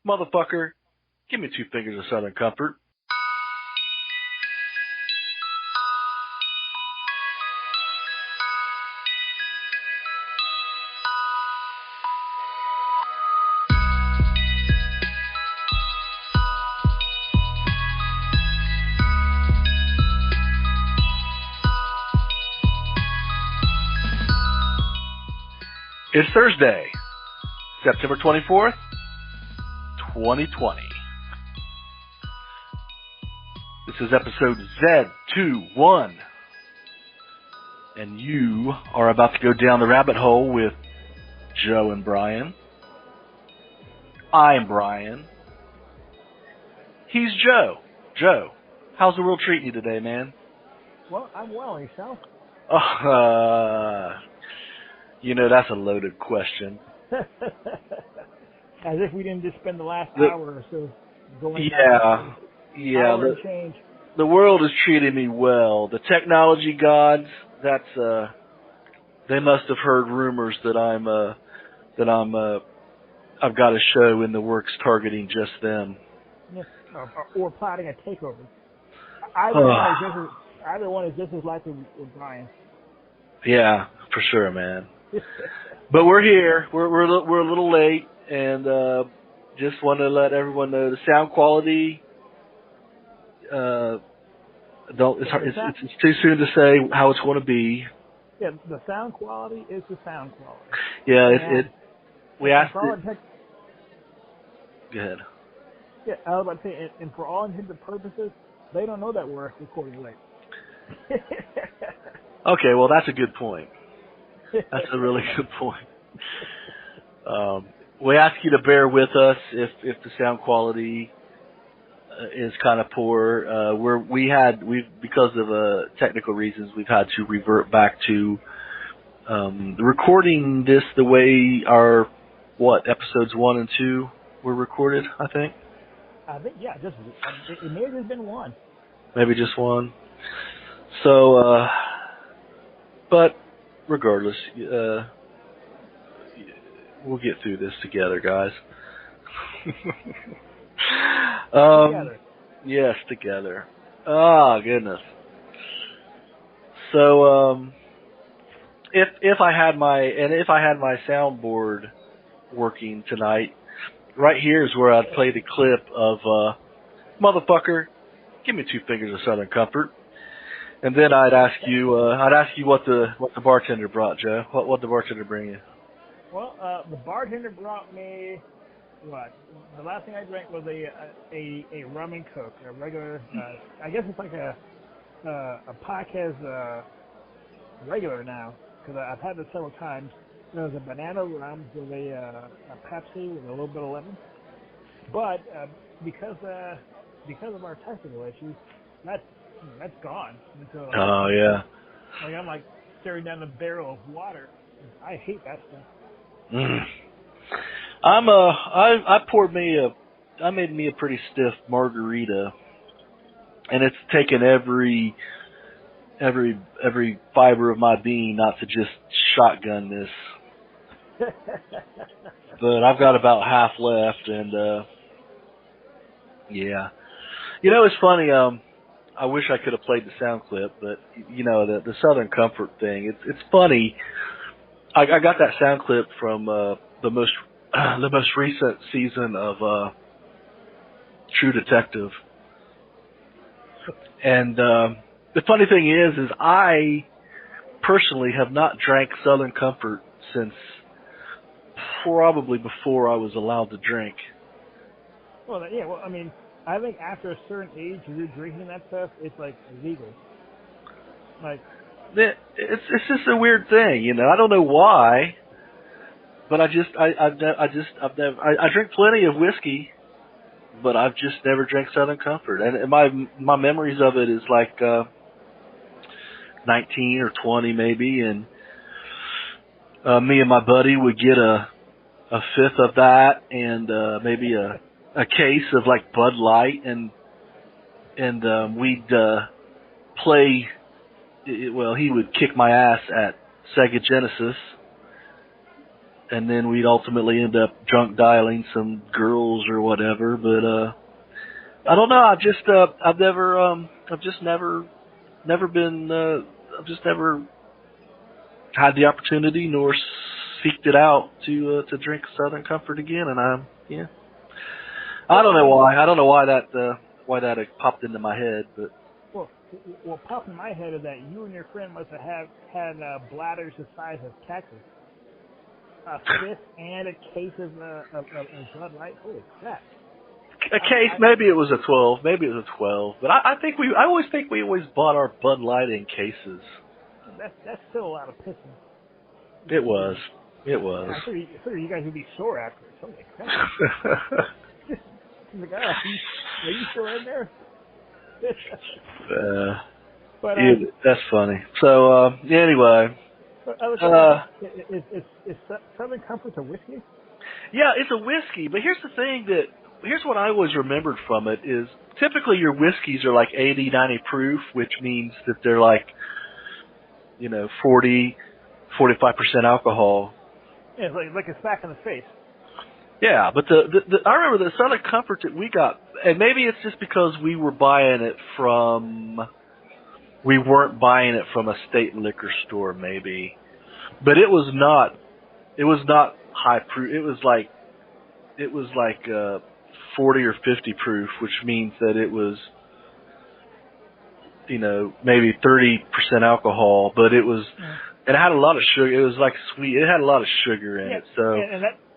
Motherfucker, give me 2 fingers of Southern comfort. It's Thursday, September 24th, 2020. This is episode Z21. And you are about to go down the rabbit hole with Joe and Brian. I'm Brian. He's Joe. Joe, how's the world treating you today, man? Well, I'm well. Yourself? You know, that's a loaded question. As if we didn't just spend the last hour or so going change. The world is treating me well. The technology gods, they must have heard rumors that I've got a show in the works targeting just them. Yeah, or plotting a takeover. Either one is just as likely with Brian. Yeah, for sure, man. But we're here. We're a little late, and just want to let everyone know the sound quality. It's too soon to say how it's going to be. Yeah, the sound quality is the sound quality. Yeah, we asked. Go ahead. Yeah, I was about to say, and for all intents and purposes, they don't know that we're recording late. Okay, well that's a good point. That's a really good point. We ask you to bear with us if the sound quality is kind of poor. Because of technical reasons, we've had to revert back to recording this the way our episodes 1 and 2 were recorded. I think it may have just been one. Maybe just one. So, but. Regardless, we'll get through this together, guys. Together. Yes, together. Ah, goodness. So, if I had my soundboard working tonight, right here is where I'd play the clip of motherfucker, give me 2 fingers of Southern comfort. And then I'd ask you what the bartender brought, Joe. What the bartender bring you? Well, the bartender brought me what? The last thing I drank was a rum and coke, a regular. I guess it's like a podcast regular now because I've had this several times. There was a banana rum with a Pepsi with a little bit of lemon, but because of our technical issues, that's gone. So, yeah. I'm like staring down the barrel of water. I hate that stuff. I made me a pretty stiff margarita, and it's taken every fiber of my being not to just shotgun this. But I've got about half left, and yeah. You know, it's funny. I wish I could have played the sound clip, but you know the Southern Comfort thing. It's funny. I got that sound clip from the most recent season of True Detective, and the funny thing is I personally have not drank Southern Comfort since probably before I was allowed to drink. Well, yeah. Well, I mean. I think after a certain age, if you're drinking that stuff, it's like illegal. Like, it's just a weird thing, you know. I don't know why, but I drink plenty of whiskey, but I've just never drank Southern Comfort, and my memories of it is like 19 or 20 maybe, and me and my buddy would get a fifth of that and maybe a case of like Bud Light, and we'd play. Well, he would kick my ass at Sega Genesis, and then we'd ultimately end up drunk dialing some girls or whatever. But I don't know. I've just never had the opportunity nor seeked it out to drink Southern Comfort again. And I don't know why. I don't know why that popped into my head, but. What popped in my head is that you and your friend must have had bladders the size of cactus, a fifth and a case of Bud Light. Holy crap! A case, maybe it was a 12. But I always think we always bought our Bud Light in cases. That's still a lot of pissing. It was. I figured you guys would be sore after it. Holy crap! Like, are you still in there? But that's funny. So anyway, is Southern Comfort a whiskey? Yeah, it's a whiskey. But here's the thing here's what I always remembered from it is typically your whiskeys are like 80, 90 proof, which means that they're like 40, 45% alcohol. Yeah, like a smack in the face. Yeah, but I remember the Southern Comfort that we got, and maybe it's just because we weren't buying it from a state liquor store, maybe. But it was not high proof. It was like 40 or 50 proof, which means that it was, maybe 30% alcohol, but it was, and it had a lot of sugar. It was like sweet. It had a lot of sugar in it. So.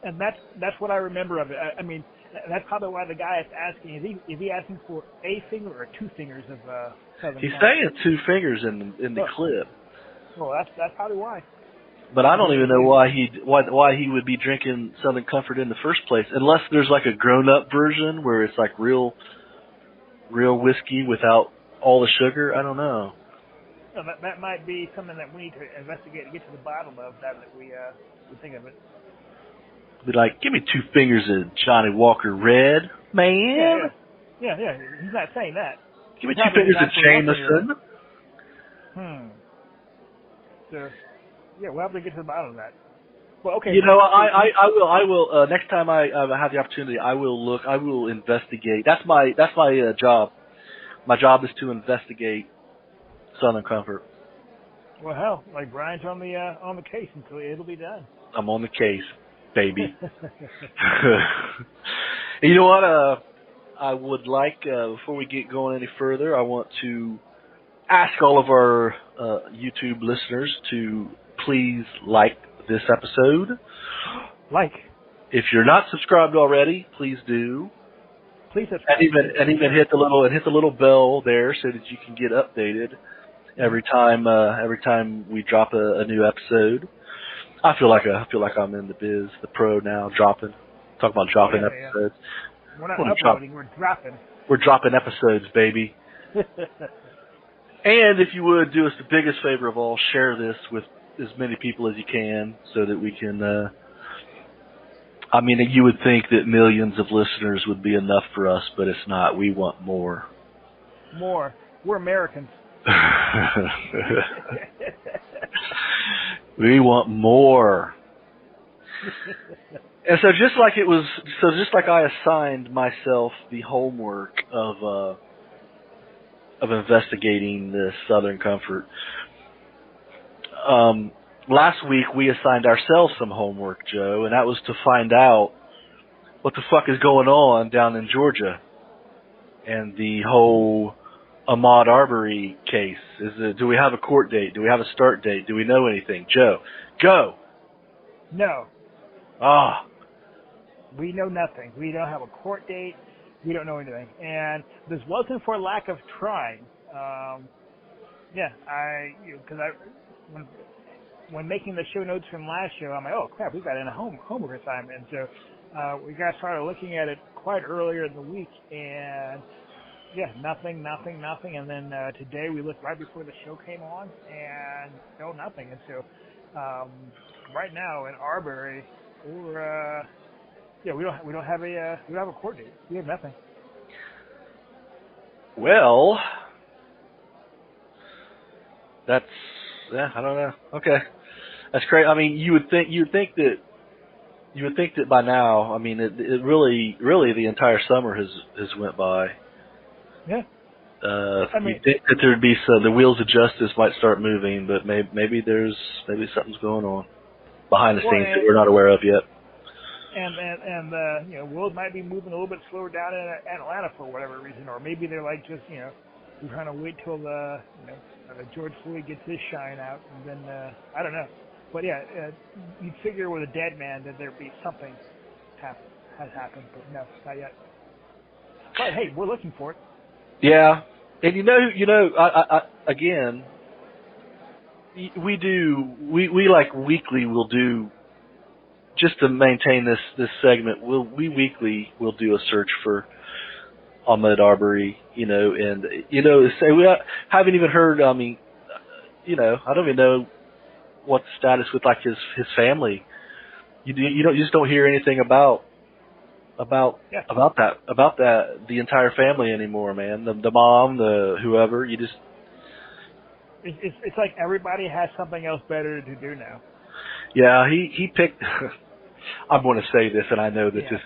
And that's what I remember of it. I mean, that's probably why the guy is asking. Is he asking for a finger or 2 fingers of Southern He's Comfort? saying 2 fingers in the clip. Well, that's probably why. But I don't even know why he would be drinking Southern Comfort in the first place, unless there's like a grown-up version where it's like real whiskey without all the sugar. I don't know. No, that might be something that we need to investigate to get to the bottom of. Now that we think of it. Be like, give me 2 fingers of Johnny Walker Red, man. Yeah. He's not saying that. Give me 2 fingers of Jameson. So, yeah, we'll have to get to the bottom of that. Well, okay. I will. Next time I have the opportunity, I will investigate. That's my job. My job is to investigate Southern Comfort. Well, hell, like Brian's on the case until it'll be done. I'm on the case. Baby. You know what? I would like, before we get going any further, I want to ask all of our YouTube listeners to please like this episode. Like. If you're not subscribed already, please do. Please subscribe. And even hit the little bell there so that you can get updated every time we drop a new episode. I feel like I'm in the biz, the pro now, talking about dropping episodes. We're not uploading, we're dropping. We're dropping episodes, baby. And if you would, do us the biggest favor of all, share this with as many people as you can so that we can, you would think that millions of listeners would be enough for us, but it's not. We want more. More. We're Americans. We want more. And so just like I assigned myself the homework of investigating this Southern Comfort, last week we assigned ourselves some homework, Joe, and that was to find out what the fuck is going on down in Georgia and the whole Ahmaud Arbery case. Do we have a court date? Do we have a start date? Do we know anything? Joe, go. No. Ah. We know nothing. We don't have a court date. We don't know anything. And this wasn't for lack of trying. When making the show notes from last show, I'm like, oh crap, we've got in a homework assignment. And so we got started looking at it quite earlier in the week, and yeah, nothing. And then today we looked right before the show came on, and no, nothing. And so right now in Arbery, we're we don't have a court date. We have nothing. Well, I don't know. Okay, that's great. I mean, you'd think that you would think that by now, I mean, it really the entire summer has went by. Yeah. You think that there'd be the wheels of justice might start moving, but maybe something's going on behind the scenes that we're not aware of yet. And you know, world might be moving a little bit slower down in Atlanta for whatever reason, or maybe they're like just, you know, we're trying to wait till the George Floyd gets his shine out, and then I don't know. But yeah, you'd figure with a dead man that there'd be something has happened, but no, not yet. But hey, we're looking for it. Yeah, and you know, I again, we like weekly we'll do, just to maintain this segment, we weekly will do a search for Ahmaud Arbery, you know, and you know, say we haven't even heard. I mean, you know, I don't even know what the status with like his family. You just don't hear anything about the entire family anymore, man. The mom, the whoever, you just. It's like everybody has something else better to do now. Yeah, he picked. I'm going to say this, and I know that this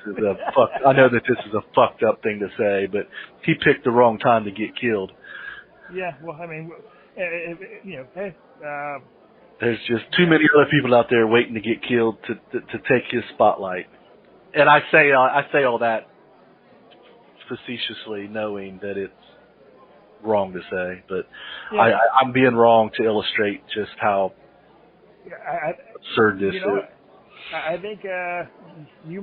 is a fucked up thing to say, but he picked the wrong time to get killed. Yeah, well, I mean, you know, hey. There's just too many other people out there waiting to get killed to take his spotlight. And I say all that facetiously, knowing that it's wrong to say, but yeah. I'm being wrong to illustrate just how absurd this is. I think you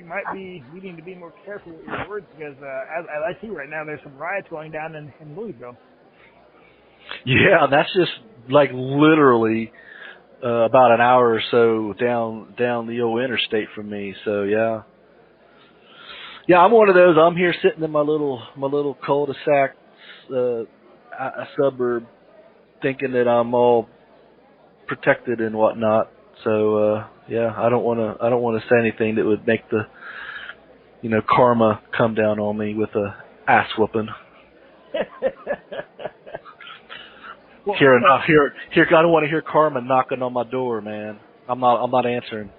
might be needing to be more careful with your words, because as I see right now, there's some riots going down in Louisville. Yeah, that's just like literally about an hour or so down the old interstate from me. So yeah, I'm one of those. I'm here sitting in my little cul-de-sac a suburb, thinking that I'm all protected and whatnot. So yeah, I don't want to say anything that would make the karma come down on me with a ass whooping. Well, here, I don't want to hear karma knocking on my door, man. I'm not answering.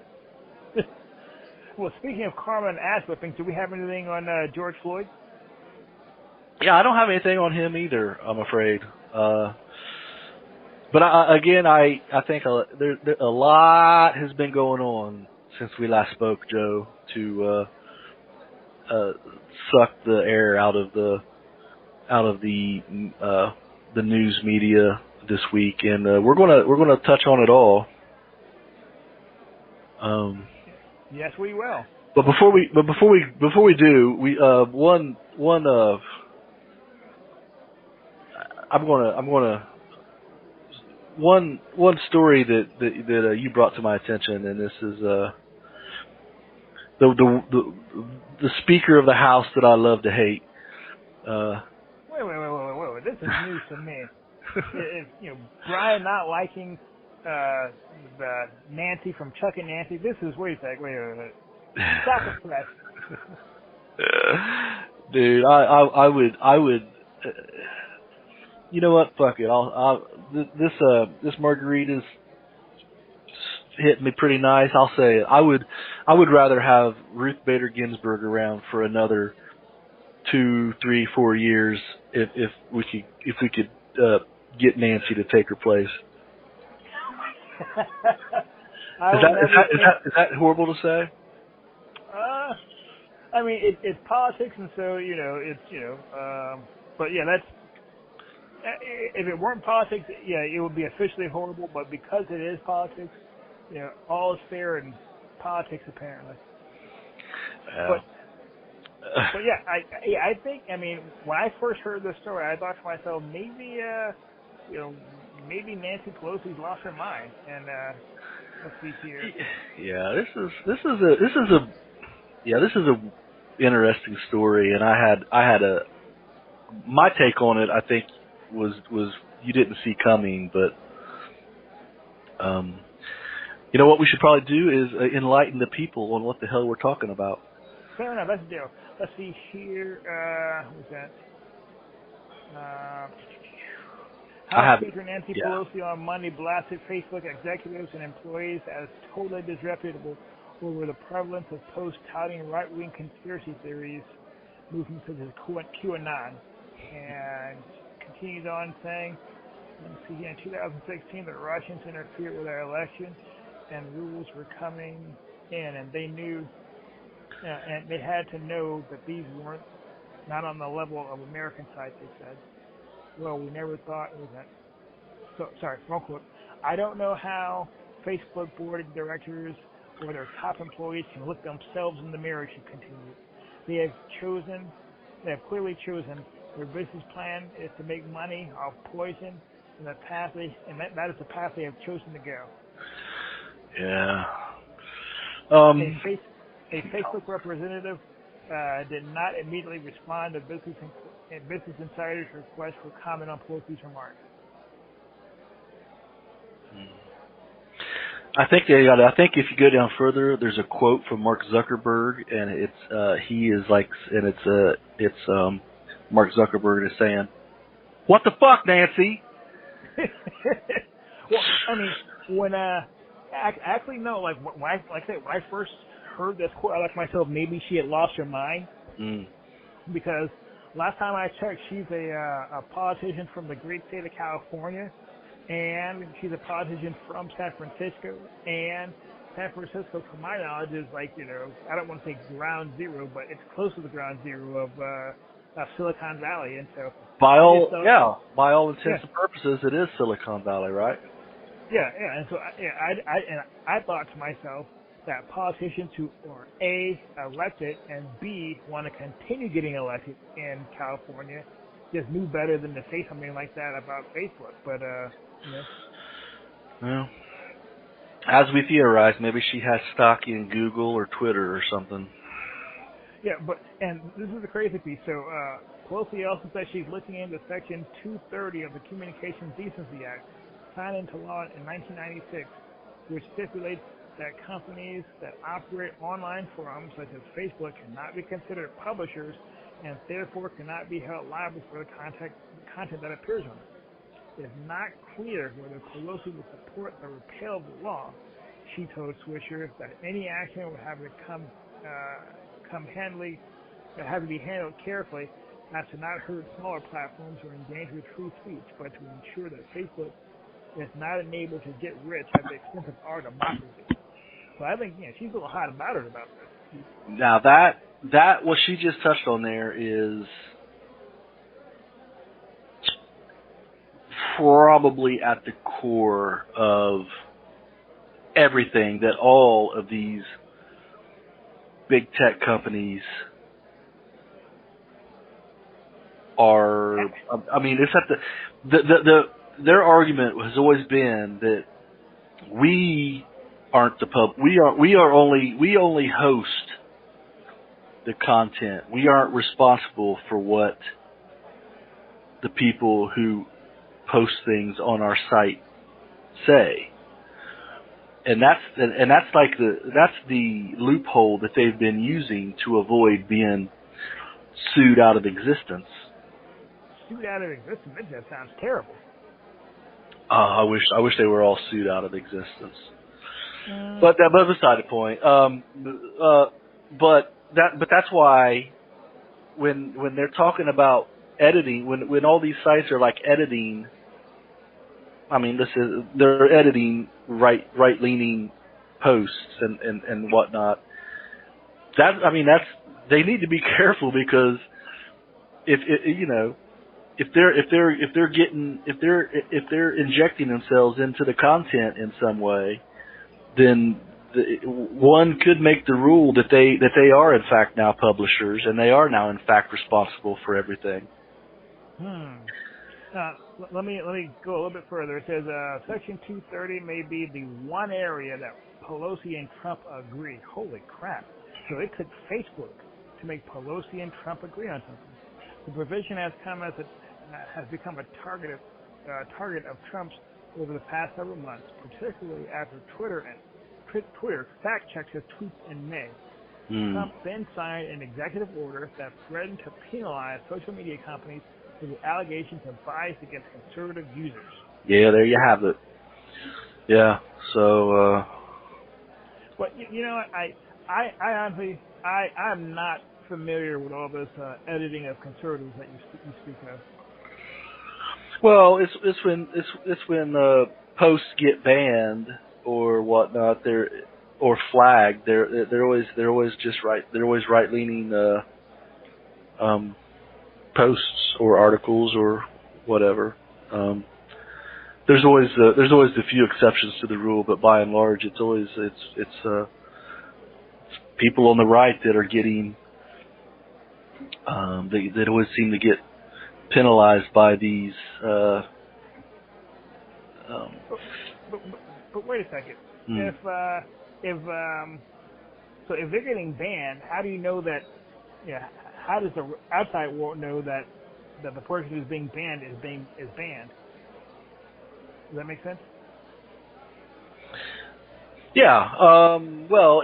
Well, speaking of karma and ass whipping, do we have anything on George Floyd? Yeah, I don't have anything on him either, I'm afraid. But I think a lot has been going on since we last spoke, Joe, to suck the air out of the news media this week, and we're gonna touch on it all. Yes, we will. But before we do, one story that you brought to my attention, and this is the Speaker of the House that I love to hate. Wait! This is news to me. Brian not liking the Nancy from Chuck and Nancy. This is wait. Stop it, press. Dude, I would. You know what? Fuck it. This margarita's hitting me pretty nice. I'll say it. I would rather have Ruth Bader Ginsburg around for another 2, 3, 4 years if we could get Nancy to take her place. Is that horrible to say? I mean, it's politics, and so but yeah, that's. If it weren't politics, yeah, it would be officially horrible. But because it is politics, all is fair in politics, apparently. But yeah, I think. I mean, when I first heard this story, I thought to myself, maybe Nancy Pelosi's lost her mind, and let's see here. Yeah, this is a interesting story, and I had my take on it. I think was you didn't see coming, but what we should probably do is enlighten the people on what the hell we're talking about. Fair enough. Let's do. Let's see here. What's that? House Speaker Nancy Pelosi on Monday blasted Facebook executives and employees as totally disreputable over the prevalence of posts touting right-wing conspiracy theories moving to the QAnon. And continues on saying, let's see, in 2016, the Russians interfered with our election and rules were coming in, and they knew, and they had to know that these weren't not on the level of American sites, they said. Well, we never thought it was that. So, sorry, wrong quote. I don't know how Facebook board of directors or their top employees can look themselves in the mirror, she continued. They have clearly chosen their business plan is to make money off poison, and that is the path they have chosen to go. Yeah. A Facebook representative did not immediately respond to Business Insider's request for comment on Pelosi's remarks. I think if you go down further, there's a quote from Mark Zuckerberg, and it's Mark Zuckerberg is saying, "What the fuck, Nancy?" Well, I mean, when actually no, when I first heard this quote, I thought to myself, maybe she had lost her mind, because last time I checked, she's a politician from the great state of California, and she's a politician from San Francisco, and San Francisco, from my knowledge, is I don't want to say ground zero, but it's close to the ground zero of Silicon Valley, and so by all intents and purposes, it is Silicon Valley, right? Yeah, and so I thought to myself that politicians who are A, elected, and B, want to continue getting elected in California just knew better than to say something like that about Facebook. But well, as we theorize, maybe she has stock in Google or Twitter or something. Yeah, and this is the crazy piece. So Pelosi also said she's looking into Section 230 of the Communications Decency Act, signed into law in 1996, which stipulates that companies that operate online forums such as Facebook cannot be considered publishers and therefore cannot be held liable for the content that appears on it. It is not clear whether Pelosi will support or repeal the law. She told Swisher that any action would have to be handled carefully as to not hurt smaller platforms or endanger free speech, but to ensure that Facebook is not enabled to get rich at the expense of our democracy. So I think she's a little hot about it about this. Now that what she just touched on there is probably at the core of everything that all of these big tech companies are. I mean, it's at their argument has always been that we aren't the pub. We only host the content. We aren't responsible for what the people who post things on our site say. And that's the loophole that they've been using to avoid being sued out of existence. Sued out of existence? That sounds terrible. I wish they were all sued out of existence. But beside the point. But that's why when they're talking about editing, when all these sites are like editing, I mean, they're editing right-leaning posts and whatnot. They need to be careful, because if they're injecting themselves into the content in some way, then one could make the rule that they are in fact now publishers, and they are now in fact responsible for everything. Let me go a little bit further. It says Section 230 may be the one area that Pelosi and Trump agree. Holy crap! So it took Facebook to make Pelosi and Trump agree on something. The provision has become a target of Trump's over the past several months, particularly after Twitter fact-checked his tweets in May. Trump then signed an executive order that threatened to penalize social media companies for the allegations of bias against conservative users. Yeah, there you have it. Yeah, so, But you know, I honestly, I'm not familiar with all this editing of conservatives that you speak of. Well, it's when posts get banned or whatnot, or flagged. They're always just right. They're always right leaning posts or articles or whatever. There's always a few exceptions to the rule, but by and large, it's people on the right that are getting that always seem to get penalized by these. But wait a second. If they're getting banned, how do you know that? Yeah, how does the outside world know that the person who's being banned is banned? Does that make sense? Yeah. Well,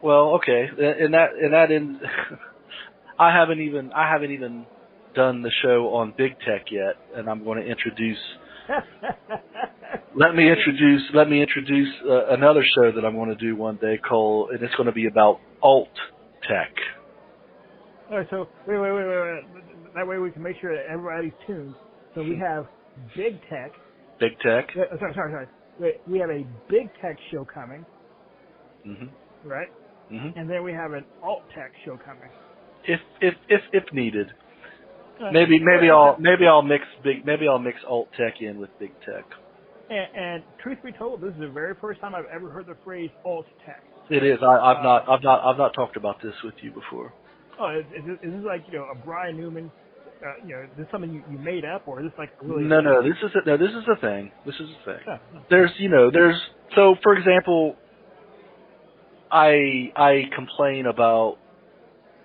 well, okay. I haven't even done the show on big tech yet, and I'm going to introduce. Let me introduce another show that I'm going to do one day and it's going to be about AltTech. All right, so wait. That way we can make sure that everybody's tuned. So we have big tech. Big tech. Sorry. Wait, we have a big tech show coming. Mm-hmm. Right. Mm-hmm. And then we have an alt-tech show coming. If needed. Maybe I'll mix alt-tech in with big tech. And truth be told, this is the very first time I've ever heard the phrase alt-tech. It is. I've not talked about this with you before. Oh, is this like a Bryan Neumann? Is this something you made up, or is this like really? No. This is a thing. This is a thing. Yeah. There's so for example, I complain about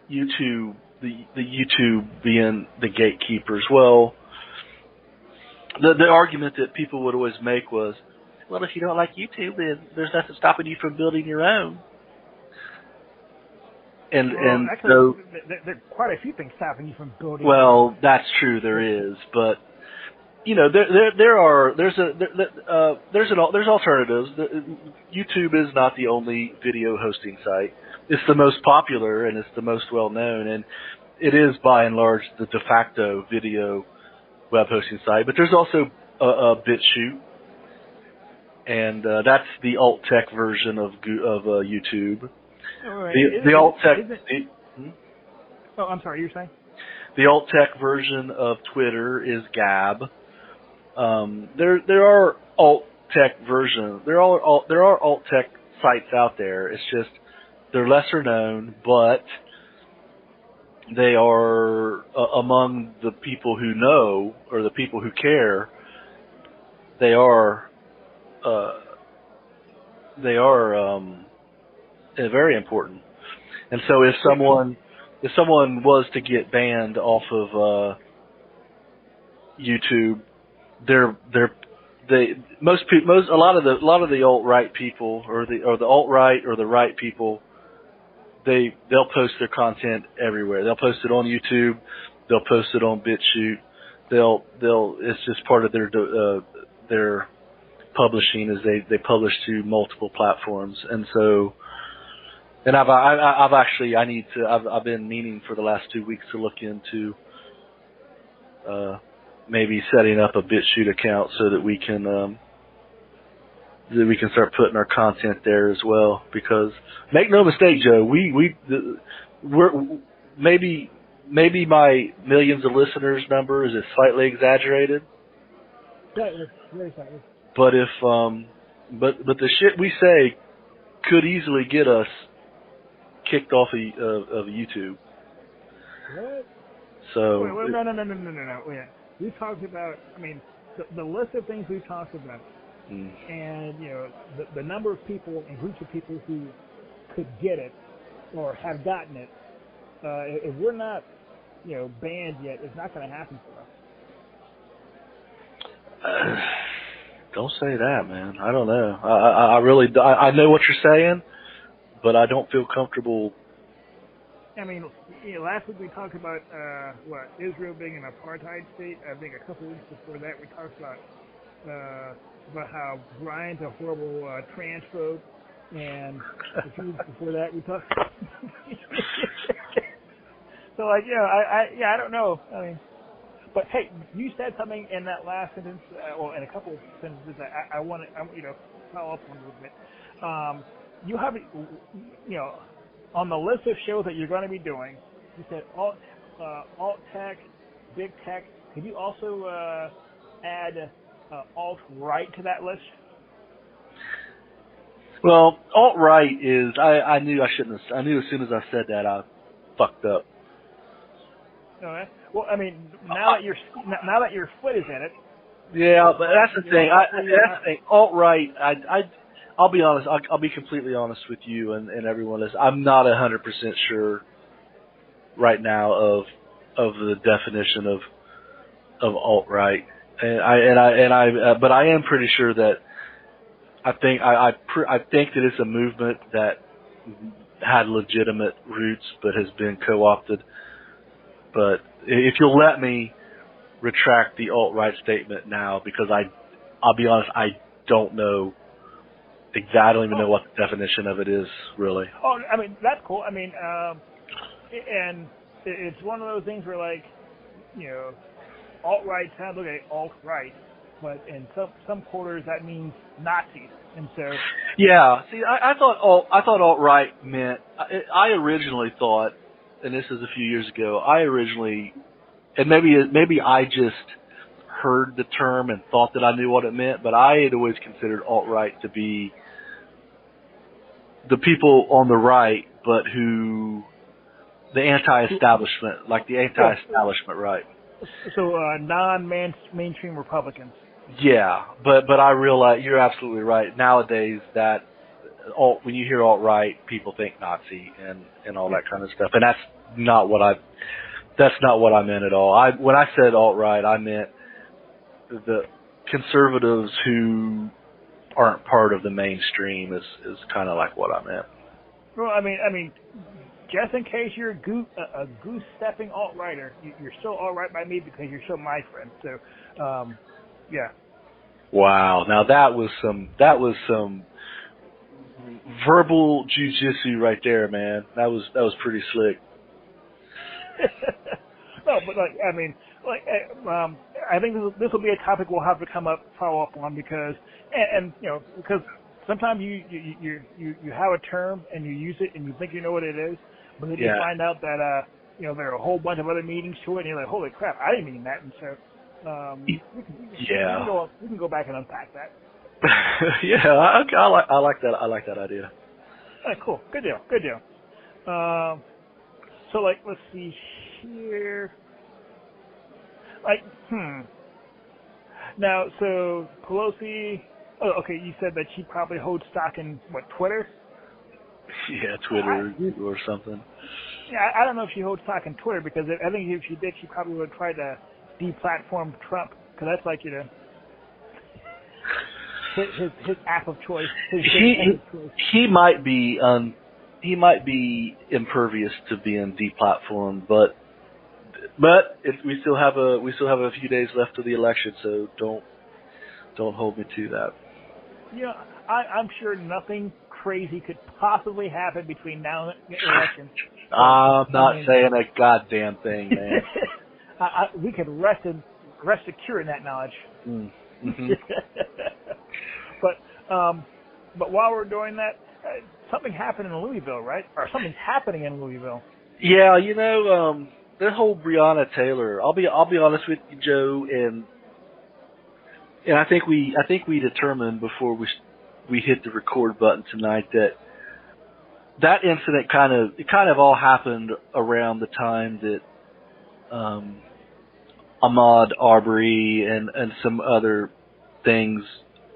YouTube, the YouTube being the gatekeepers. Well, the argument that people would always make was, well, if you don't like YouTube, then there's nothing stopping you from building your own. And actually, so there are quite a few things stopping you from building. Well, that's true. There is, but there's alternatives. YouTube is not the only video hosting site. It's the most popular and it's the most well known, and it is by and large the de facto video web hosting site. But there's also BitChute, and that's the AltTech version of YouTube. Right. The AltTech. Oh, I'm sorry. You're saying? The AltTech version of Twitter is Gab. There are AltTech versions. There are AltTech sites out there. It's just they're lesser known, but they are among the people who know or the people who care. They are very important. And so if someone was to get banned off of YouTube, a lot of the alt-right people or the alt-right or the right people, they'll post their content everywhere. They'll post it on YouTube, they'll post it on BitChute. It's just part of their publishing is they publish to multiple platforms. And so I've been meaning for the last 2 weeks to look into maybe setting up a BitChute account so that we can start putting our content there as well. Because make no mistake, Joe, we're maybe my millions of listeners number is slightly exaggerated. Yeah, it's very slightly. But if but the shit we say could easily get us kicked off of YouTube. What? So wait, no. Wait. We talked about. I mean, the list of things we've talked about, and the number of people and groups of people who could get it or have gotten it. If we're not, banned yet, it's not going to happen for us. Don't say that, man. I don't know. I really I know what you're saying, but I don't feel comfortable. I mean, last week we talked about Israel being an apartheid state. I think a couple weeks before that we talked about how Brian's a horrible transphobe. and a few weeks before that we talked. So like, I don't know. I mean, but hey, you said something in that last sentence, well, in a couple of sentences that I want to, follow up on a little bit. You have, on the list of shows that you're going to be doing, you said AltTech, Big Tech. Could you also add Alt-right to that list? Well, alt-right is, I knew I shouldn't have, I knew as soon as I said that I fucked up. Okay. Well, I mean, now that your foot is in it. Yeah, but that's the thing. That's the thing. Alt-right, I'll be honest, I'll be completely honest with you and everyone else. I'm not 100% sure right now of the definition of alt-right. But I am pretty sure that I think that it's a movement that had legitimate roots but has been co-opted. But if you'll let me retract the alt-right statement now, because I'll be honest, I don't know exactly. I don't even know what the definition of it is, really. Oh, I mean, that's cool. I mean, and it's one of those things where, like, alt-right sounds like alt-right, but in some quarters that means Nazis, and so. Yeah. See, I thought alt-right meant. I originally thought, and this is a few years ago. And maybe I just heard the term and thought that I knew what it meant, but I had always considered alt-right to be the people on the right, but who the anti-establishment, like the anti-establishment right. So non-mainstream Republicans. Yeah, but I realize you're absolutely right. Nowadays, that when you hear alt-right, people think Nazi and all that kind of stuff, and that's not what I meant at all. When I said alt-right, I meant the conservatives who aren't part of the mainstream is kind of like what I meant. Well, I mean, just in case you're a goose-stepping alt-righter, you're still alt-right by me because you're still my friend. So, yeah. Wow. Now that was some verbal jujitsu right there, man. That was pretty slick. No, but I think this will be a topic we'll have to follow up on because sometimes you have a term and you use it and you think you know what it is, but then you find out that there are a whole bunch of other meanings to it, and you're like, holy crap, I didn't mean that, and so we can go back and unpack that. Yeah, I like that. I like that idea. All right, cool, good deal. So let's see here. Now, so Pelosi. Oh, okay. You said that she probably holds stock in Twitter? Yeah, Twitter or something. Yeah, I don't know if she holds stock in Twitter because I think if she did, she probably would try to deplatform Trump because that's like his app of choice. He might be impervious to being deplatformed, but we still have a few days left to the election, so don't hold me to that. I'm sure nothing crazy could possibly happen between now and the election. I'm not saying a goddamn thing, man. We could rest secure in that knowledge. Mm-hmm. But while we're doing that, something happened in Louisville, right? Or something's happening in Louisville. Yeah, the whole Brionnea Taylor. I'll be honest with you, Joe, and I think we determined before we hit the record button tonight that incident kind of all happened around the time that Ahmaud Arbery and some other things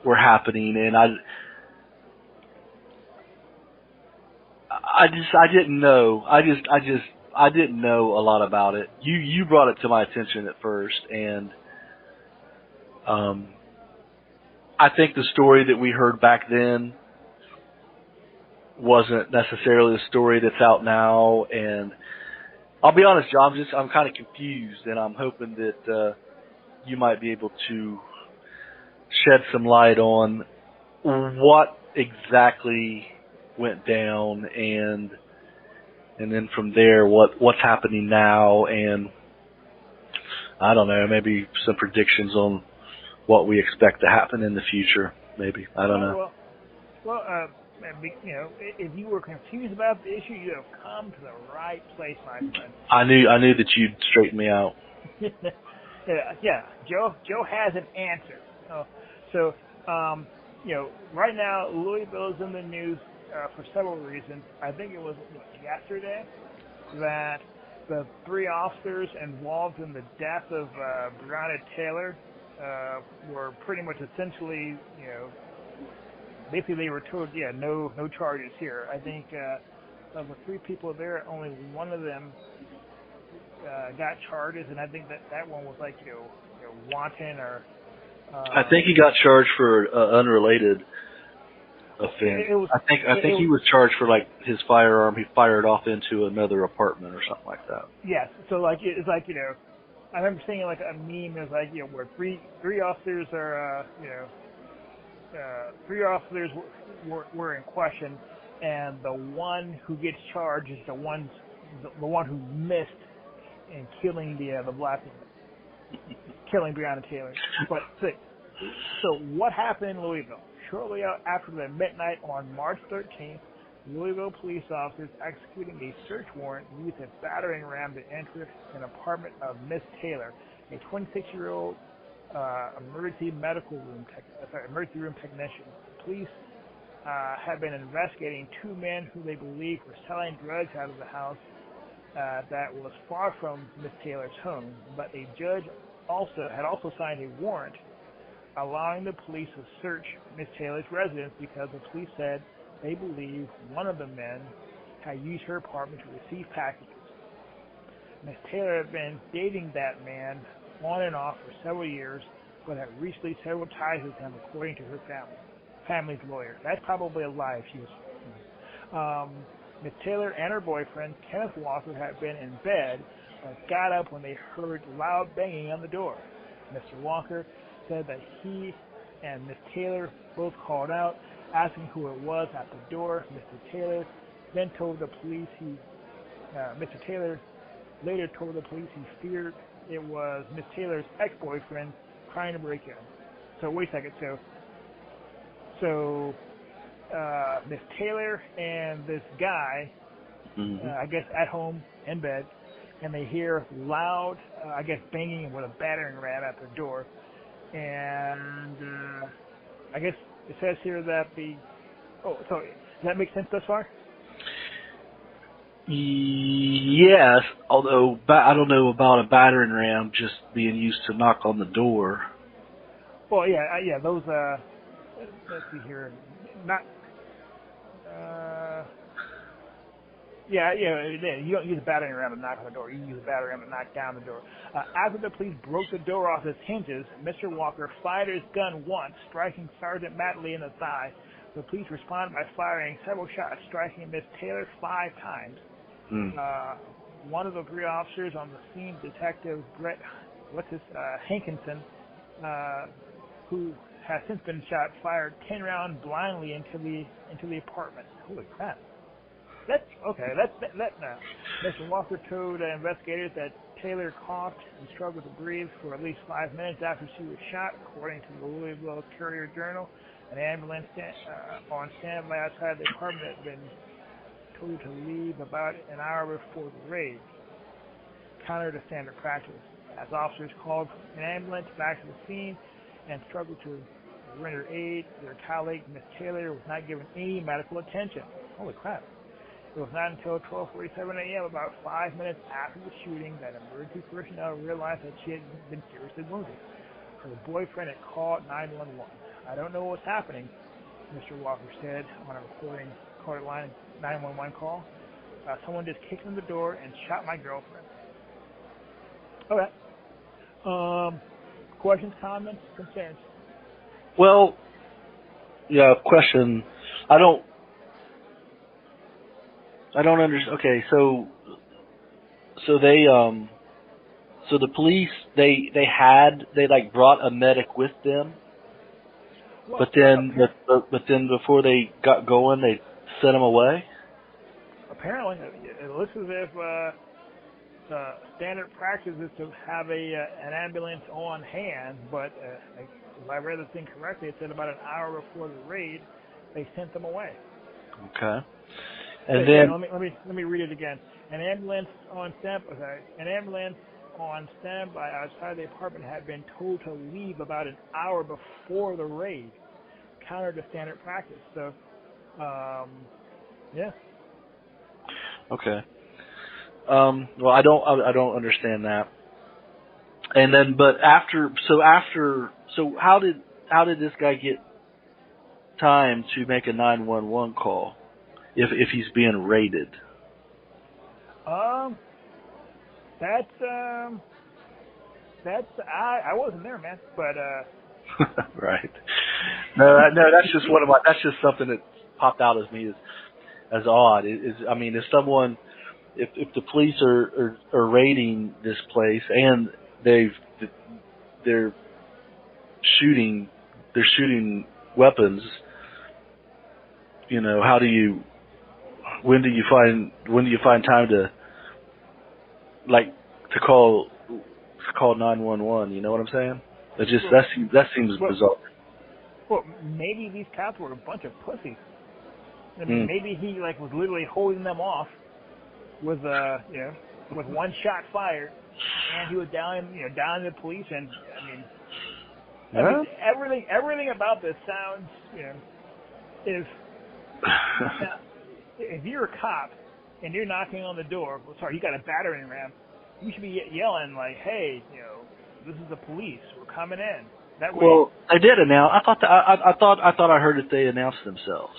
were happening, and I didn't know. I didn't know a lot about it. You brought it to my attention at first, and I think the story that we heard back then wasn't necessarily the story that's out now. And I'll be honest, John, I'm kind of confused, and I'm hoping that you might be able to shed some light on what exactly went down, and then from there, what's happening now, and I don't know, maybe some predictions on what we expect to happen in the future. Maybe, I don't know. If you were confused about the issue, you have come to the right place, my friend. I knew that you'd straighten me out. Yeah. Joe has an answer. Right now Louisville is in the news for several reasons. I think it was yesterday that the 3 officers involved in the death of Brionnea Taylor were pretty much essentially, basically they were told, no charges here. I think of the 3 people there, only one of them got charges, and I think that one was like, wanton or. I think he got charged for unrelated offense. I think he was charged for like his firearm. He fired off into another apartment or something like that. Yes. So like it's like I remember seeing like a meme. It was like where three officers are 3 officers were in question, and the one who gets charged is the one who missed in killing the black woman. Killing Brionnea Taylor. But so what happened in Louisville? Shortly after the midnight on March 13th, Louisville police officers executing a search warrant used a battering ram to enter an apartment of Miss Taylor, a 26-year-old emergency room technician. Police had been investigating 2 men who they believe were selling drugs out of the house that was far from Miss Taylor's home, but a judge had also signed a warrant allowing the police to search Miss Taylor's residence because the police said they believe one of the men had used her apartment to receive packages. Miss Taylor had been dating that man on and off for several years, but had recently several ties with him, according to her family's lawyer. That's probably a lie if she was. Miss Taylor and her boyfriend, Kenneth Walker, had been in bed, but got up when they heard loud banging on the door. Mr. Walker said that he and Miss Taylor both called out, asking who it was at the door. Mr. Taylor then told the police Mr. Taylor later told the police he feared it was Miss Taylor's ex-boyfriend trying to break in. So wait a second. So Miss Taylor and this guy, I guess at home in bed, and they hear loud, banging with a battering ram at their door. And I guess it says here that so does that make sense thus far? Yes, although I don't know about a battering ram just being used to knock on the door. Well, yeah, those, let's see here, you don't use a battering ram to knock on the door. You use a battering ram to knock down the door. After the police broke the door off its hinges, Mr. Walker fired his gun once, striking Sergeant Matley in the thigh. The police responded by firing several shots, striking Miss Taylor 5 times. One of the 3 officers on the scene, Detective Brett Hankinson, who has since been shot, fired 10 rounds blindly into the apartment. Holy crap! Mr. Walker told investigators that Taylor coughed and struggled to breathe for at least 5 minutes after she was shot, according to the Louisville Courier-Journal. An ambulance on standby outside the apartment had been told to leave about an hour before the raid, counter to standard practice. As officers called an ambulance back to the scene and struggled to render aid, their colleague, Miss Taylor, was not given any medical attention. Holy crap. It was not until 12:47 a.m., about 5 minutes after the shooting, that emergency personnel realized that she had been seriously wounded. Her boyfriend had called 911. I don't know what's happening, Mr. Walker said on a recorded line 911 call. Someone just kicked in the door and shot my girlfriend. Okay. Questions, comments, concerns? Well, yeah, question. I don't understand. Okay, so the police they brought a medic with them, but then before they got going, they sent him away? Apparently, it looks as if standard practice is to have an ambulance on hand, but if I read this thing correctly, it said about an hour before the raid, they sent them away. Okay. And then let me read it again. An ambulance on standby outside the apartment had been told to leave about an hour before the raid, counter to standard practice. So, yeah. Okay. Well, I don't understand that. And then, but so how did this guy get time to make a 911 call if he's being raided? I wasn't there, man, but right. No, that's just something that popped out as me as odd. I mean, if the police are raiding this place and they're shooting weapons, you know, when do you find time to call 911? You know what I'm saying? That seems bizarre. Well, maybe these cops were a bunch of pussies. I mean, maybe he was literally holding them off with one shot fired, and he was down the police. And I mean, everything about this sounds, if you're a cop and you're knocking on the door, you got a battering ram, you should be yelling like, "Hey, this is the police. We're coming in." That way. Well, they did announce. I thought I heard that they announced themselves.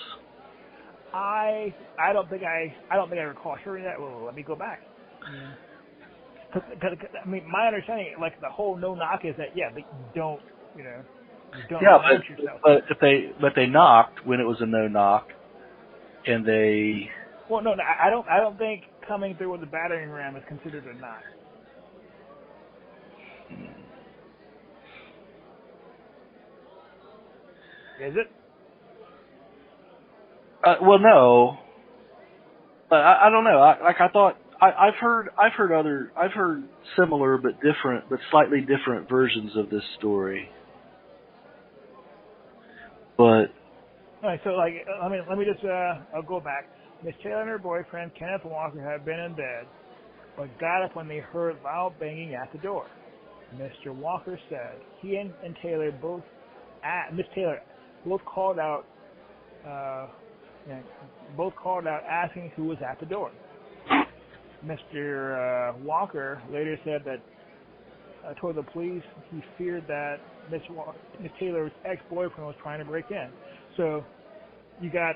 I don't think I recall hearing that. Well, let me go back. I mean, my understanding, the whole no knock is that they don't announce yourself. But they knocked when it was a no knock, and they. Well, no, I don't think coming through with a battering ram is considered a knock. Is it? Well, no. But I don't know. I thought I've heard similar but slightly different versions of this story. But. All right, so let me just I'll go back. Miss Taylor and her boyfriend Kenneth Walker had been in bed, but got up when they heard loud banging at the door. Mr. Walker said he and Taylor Miss Taylor both called out asking who was at the door. Mr. Walker later said that told the police he feared that Miss Taylor's ex-boyfriend was trying to break in. So you got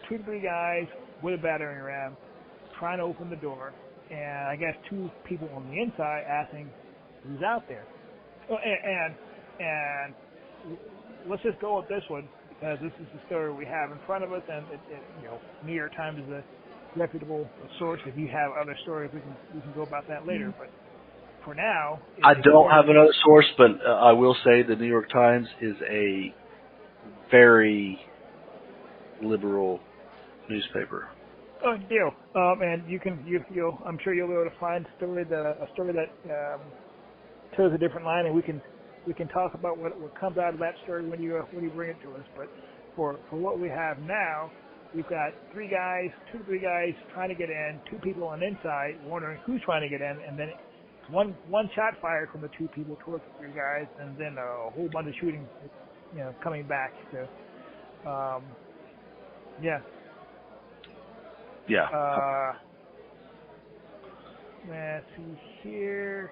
2 to 3 guys with a battering ram trying to open the door, and I guess 2 people on the inside asking who's out there. And let's just go with this one, because this is the story we have in front of us, and New York Times is a reputable source. If you have other stories, we can go about that later. But for now, I don't have another source, but I will say the New York Times is a very liberal newspaper. Oh, deal. And you'll I'm sure you'll be able to find a story that tells a different line, and we can talk about what comes out of that story when you bring it to us. But for what we have now, we've got 2 to 3 guys trying to get in, 2 people on the inside wondering who's trying to get in, and then one shot fired from the 2 people towards the 3 guys, and then a whole bunch of shooting, coming back. So, yeah. Yeah. Let's see here.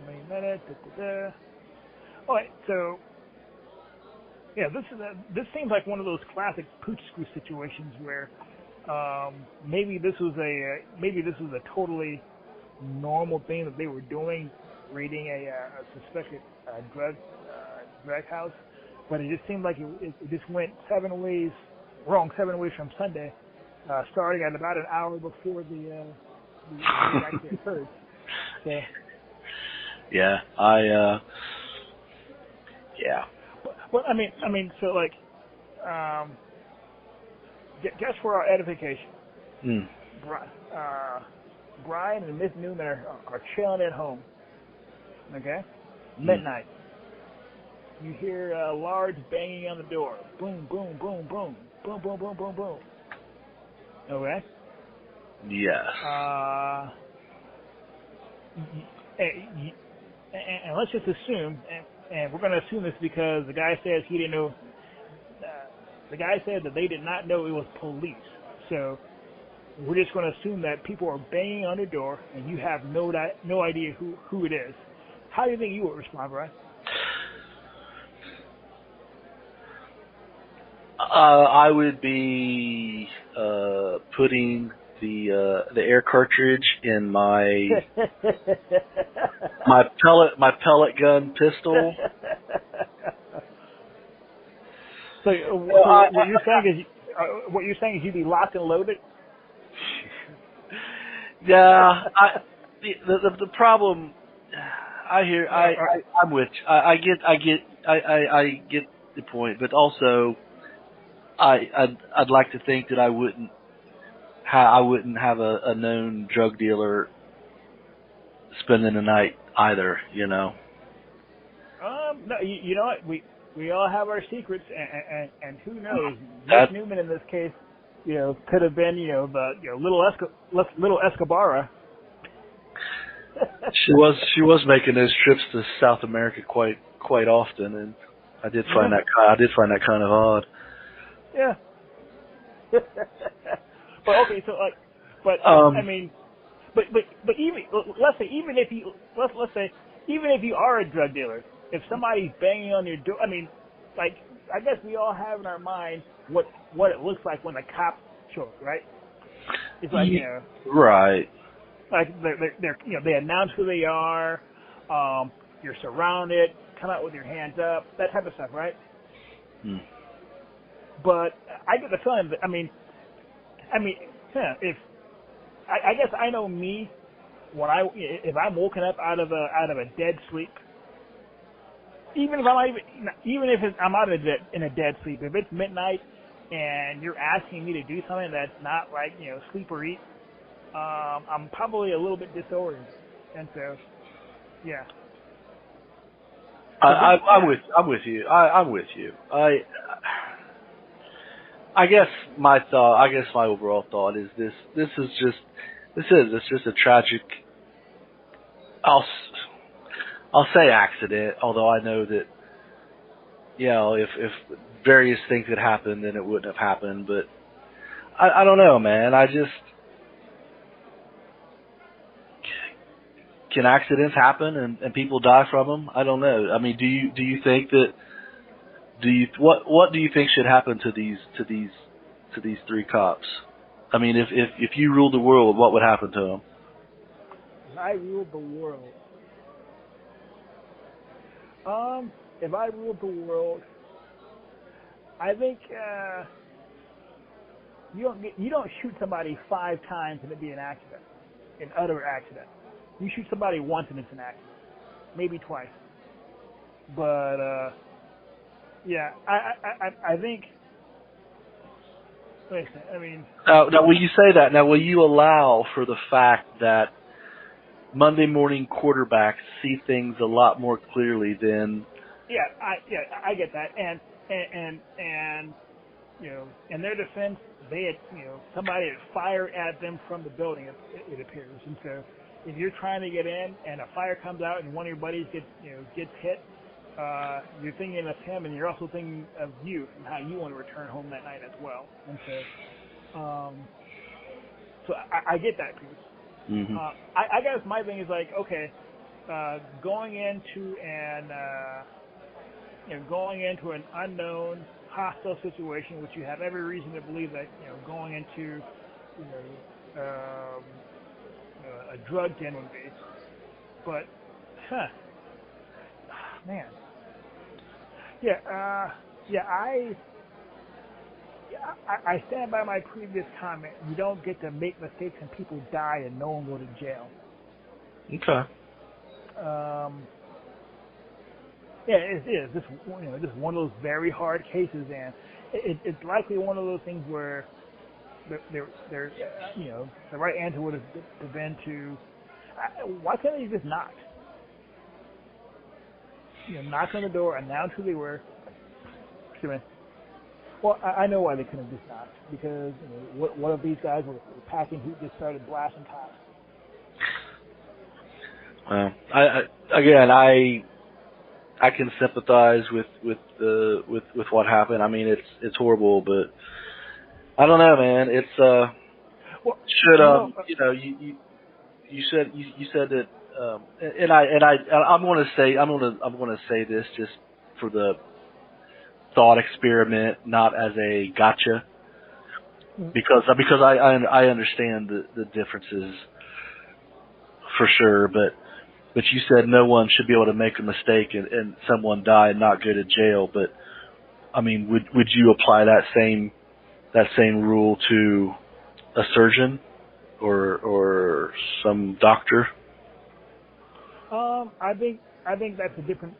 20 minutes. All right, so this seems like one of those classic pooch screw situations where maybe this was a totally normal thing that they were doing, raiding a suspected drug house, but it just seemed like it just went 7 ways from Sunday, starting at about an hour before the actually occurred. So, yeah, yeah. Well, I mean, so just for our edification, Mm. Brian and Miss Neumann are chilling at home. Okay, midnight. You hear a large banging on the door. Boom, boom, boom, boom, boom, boom, boom, boom, boom. Okay. Yes. And let's just assume, and we're going to assume this because the guy says he didn't know. The guy said that they did not know it was police. So we're just going to assume that people are banging on the door and you have no idea who it is. How do you think you would respond, Brian? I would be putting the air cartridge in my pellet gun pistol. So what you're saying is you'd be locked and loaded? Yeah, the problem. I'm with you. I get the point, but also I'd like to think that I wouldn't have a known drug dealer spending the night either. You know. No, you know what? We all have our secrets, and who knows? Miss Neumann in this case, could have been, the little Escobara. She was making those trips to South America quite often, and I did find that kind of odd. Yeah. But okay, so I mean, but even let's say even if you are a drug dealer, if somebody's banging on your door, I mean, I guess we all have in our mind what it looks like when the cops show up, right? It's like right. Like they're they announce who they are, you're surrounded, come out with your hands up, that type of stuff, right? Hmm. But I get the feeling that if I guess I know me if I'm woken up out of a dead sleep, even if I'm out of in a dead sleep, if it's midnight and you're asking me to do something that's not like sleep or eat, I'm probably a little bit disoriented, and so yeah. I'm with you. I'm with you. I guess my overall thought is this is just a tragic. I'll say accident, although I know that if various things had happened, then it wouldn't have happened. But I don't know, man. Can accidents happen and people die from them? I don't know. I mean, do you think that? What do you think should happen to these three cops? I mean, if you ruled the world, what would happen to them? If I ruled the world, if I ruled the world, I think you don't shoot somebody 5 times and it be an accident, an utter accident. You shoot somebody once and it's an accident, maybe twice. But yeah, I think. Listen, I mean. Now, will you say that? Now, will you allow for the fact that Monday morning quarterbacks see things a lot more clearly than? Yeah, I get that, and in their defense, they had somebody had fired at them from the building. It appears, and so if you're trying to get in and a fire comes out and one of your buddies gets hit. You're thinking of him, and you're also thinking of you and how you want to return home that night as well. And so I get that piece. Mm-hmm. I guess my thing is like, okay, going into an unknown, hostile situation, which you have every reason to believe that going into a drug den would be, but man. I stand by my previous comment. You don't get to make mistakes and people die and no one go to jail. Okay. It is. This one of those very hard cases, and it's likely one of those things where there, the right answer would have been to, why can't they just knock? Knock on the door, announce who they were. Well, I know why they couldn't have just knocked, because what if these guys were packing heat, just started blasting cops? Well, I can sympathize with what happened. I mean, it's horrible, but I don't know, man. It's you said that, and I'm going to say this just for the thought experiment, not as a gotcha, because I understand the differences for sure, but you said no one should be able to make a mistake and someone die and not go to jail. But I mean, would you apply that same rule to a surgeon or some doctor? I think that's a different,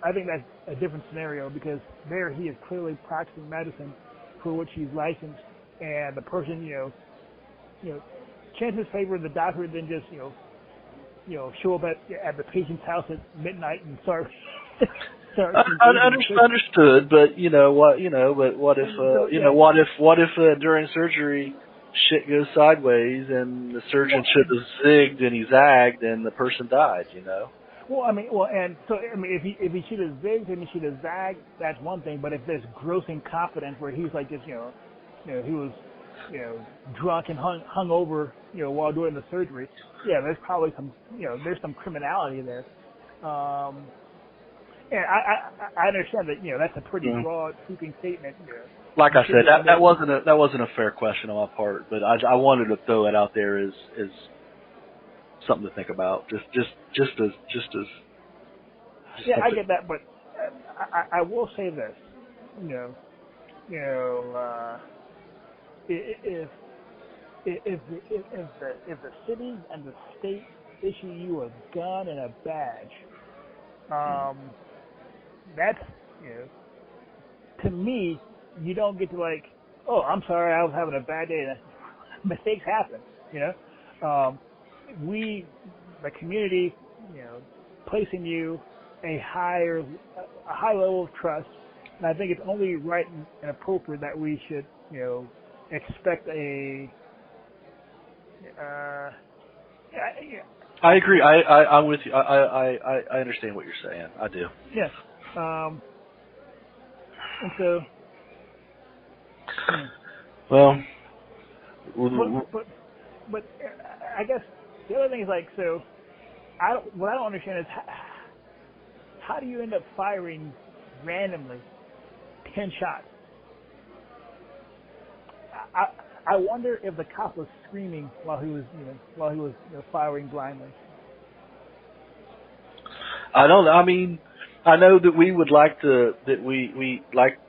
I think that's a different scenario, because there he is clearly practicing medicine for which he's licensed, and the person, chances favor the doctor than just, show up at the patient's house at midnight and start. Understood, but what if during surgery shit goes sideways and the surgeon should have zigged and he zagged and the person died, Well, and so if he should have zigged and he should have zagged, that's one thing. But if there's gross incompetence where he's like just, he was, drunk and hung over, while doing the surgery, there's probably some, there's some criminality there. And I understand that, that's a pretty broad, sweeping statement. Like I said, that wasn't a fair question on my part, but I wanted to throw it out there as something to think about. Just as. Yeah, I get that, but I will say this, if the city and the state issue you a gun and a badge, that's, to me, you don't get to like, oh, I'm sorry, I was having a bad day. Mistakes happen, we, the community, placing you a high level of trust, and I think it's only right and appropriate that we should, expect a. I agree. I'm with you. I understand what you're saying. I do. Yes. And so. Well. But I guess the other thing is like, so what I don't understand is how do you end up firing randomly 10 shots? I wonder if the cop was screaming while he was firing blindly. I don't know. I mean, I know that we would like to, that we like,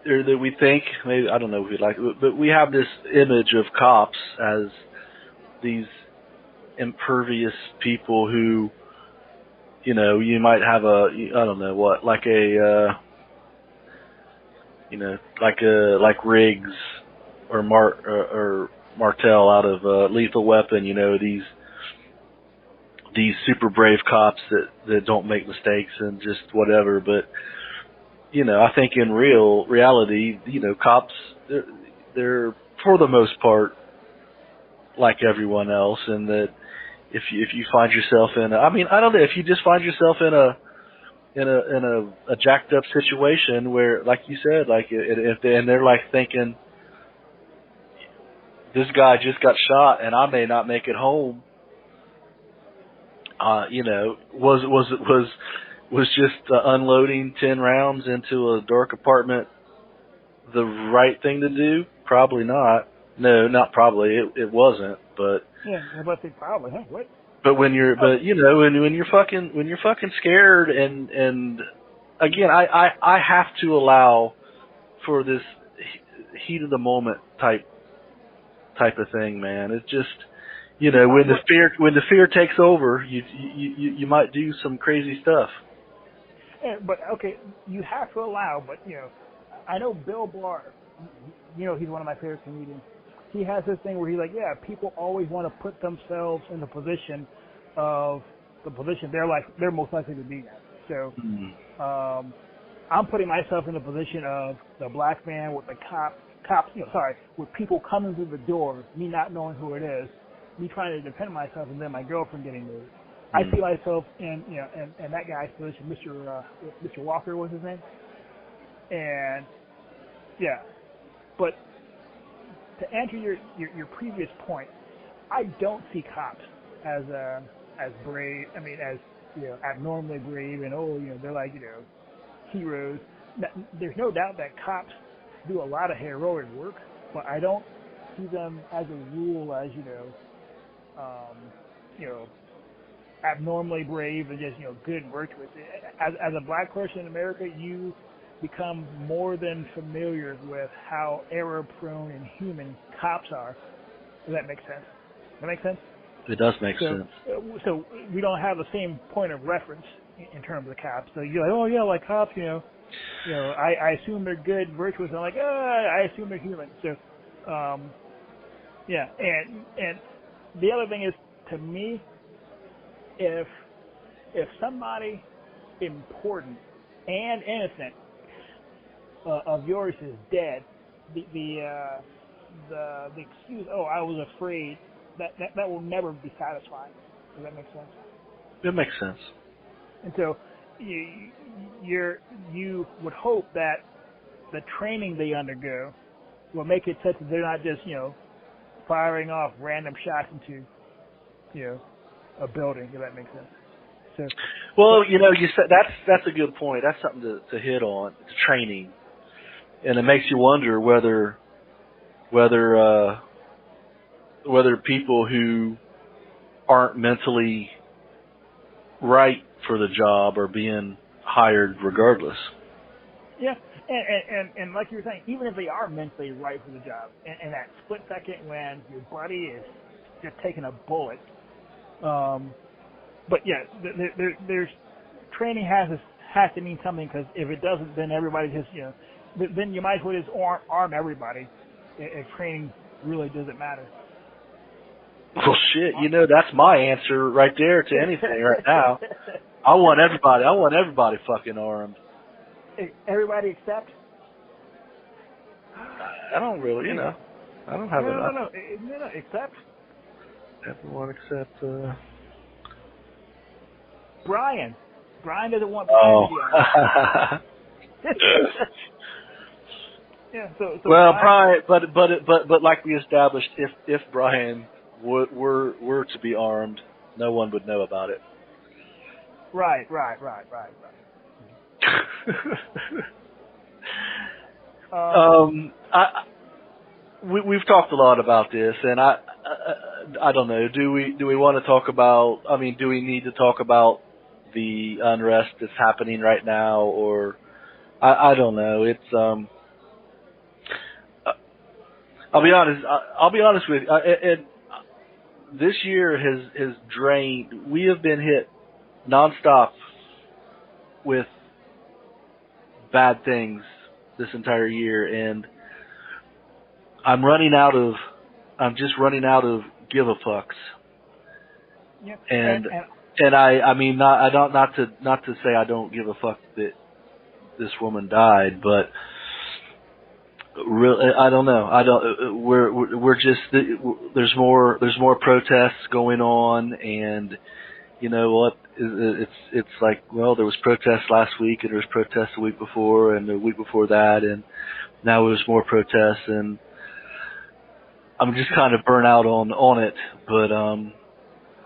or that we think, maybe, I don't know if we like, but we have this image of cops as these impervious people who, you might have I don't know what, like like Riggs or Martell out of Lethal Weapon, these super brave cops that don't make mistakes and just whatever. But I think in reality, cops they're for the most part like everyone else, and that if you find yourself in I don't know, if you just find yourself in a jacked up situation where, like you said, like if they're like thinking, this guy just got shot and I may not make it home. Was just unloading 10 rounds into a dark apartment the right thing to do? Probably not. No, not probably. It wasn't. But yeah, but they probably. Huh? What? But when you're fucking scared, and again, I have to allow for this heat of the moment type of thing, man. It's just, when the fear takes over, you might do some crazy stuff. Yeah, but okay, you have to allow. But I know Bill Barr. He's one of my favorite comedians. he has this thing where he's like, yeah, people always want to put themselves in the position of the position they're most likely to be in. So I'm putting myself in the position of the black man with the cops, with people coming through the door, me not knowing who it is, me trying to defend myself, and then my girlfriend getting moved. I see myself in that guy's position, Mr. Walker was his name, and yeah. But to answer your previous point, I don't see cops as brave. I mean, as abnormally brave, and they're like heroes. There's no doubt that cops do a lot of heroic work, but I don't see them as a rule as abnormally brave and just good and virtuous. As a black person in America, you become more than familiar with how error-prone and human cops are. Does that make sense? Does that make sense? It does make sense. So we don't have the same point of reference in terms of cops. So you're like, oh yeah, like cops, I assume they're good, virtuous. I'm like, I assume they're human. So, yeah. And the other thing is, to me, if somebody important and innocent of yours is dead, the excuse, I was afraid, that will never be satisfying. Does that make sense? It makes sense. And so you would hope that the training they undergo will make it such that they're not just firing off random shots into a building. Does that make sense? So, well, you said that's a good point. That's something to hit on. It's training, and it makes you wonder whether people who aren't mentally right for the job are being hired regardless. Yeah, and like you were saying, even if they are mentally right for the job, and that split second when your buddy is just taking a bullet, but yeah, there's training has to mean something, because if it doesn't, then everybody just then you might as well just arm everybody if training really doesn't matter. Well, shit, that's my answer right there to anything right now. I want everybody fucking armed. Everybody except? I don't really, I don't have no, except? Everyone except, Brian. Brian doesn't want Brian to be armed. Yeah, so well, Brian, but like we established, if Brian were to be armed, no one would know about it. Right. We've talked a lot about this, and I don't know. Do we want to talk about? I mean, do we need to talk about the unrest that's happening right now, or I don't know. It's I'll be honest with you. And this year has drained. We have been hit nonstop with bad things this entire year, and I'm just running out of give a fucks. Yeah. And I mean, not to say I don't give a fuck that this woman died, but really, I don't know. We're just, there's more protests going on, and you know what? It's like, well, there was protests last week, and there was protests the week before, and the week before that, and now there's more protests, and I'm just kind of burnt out on it. But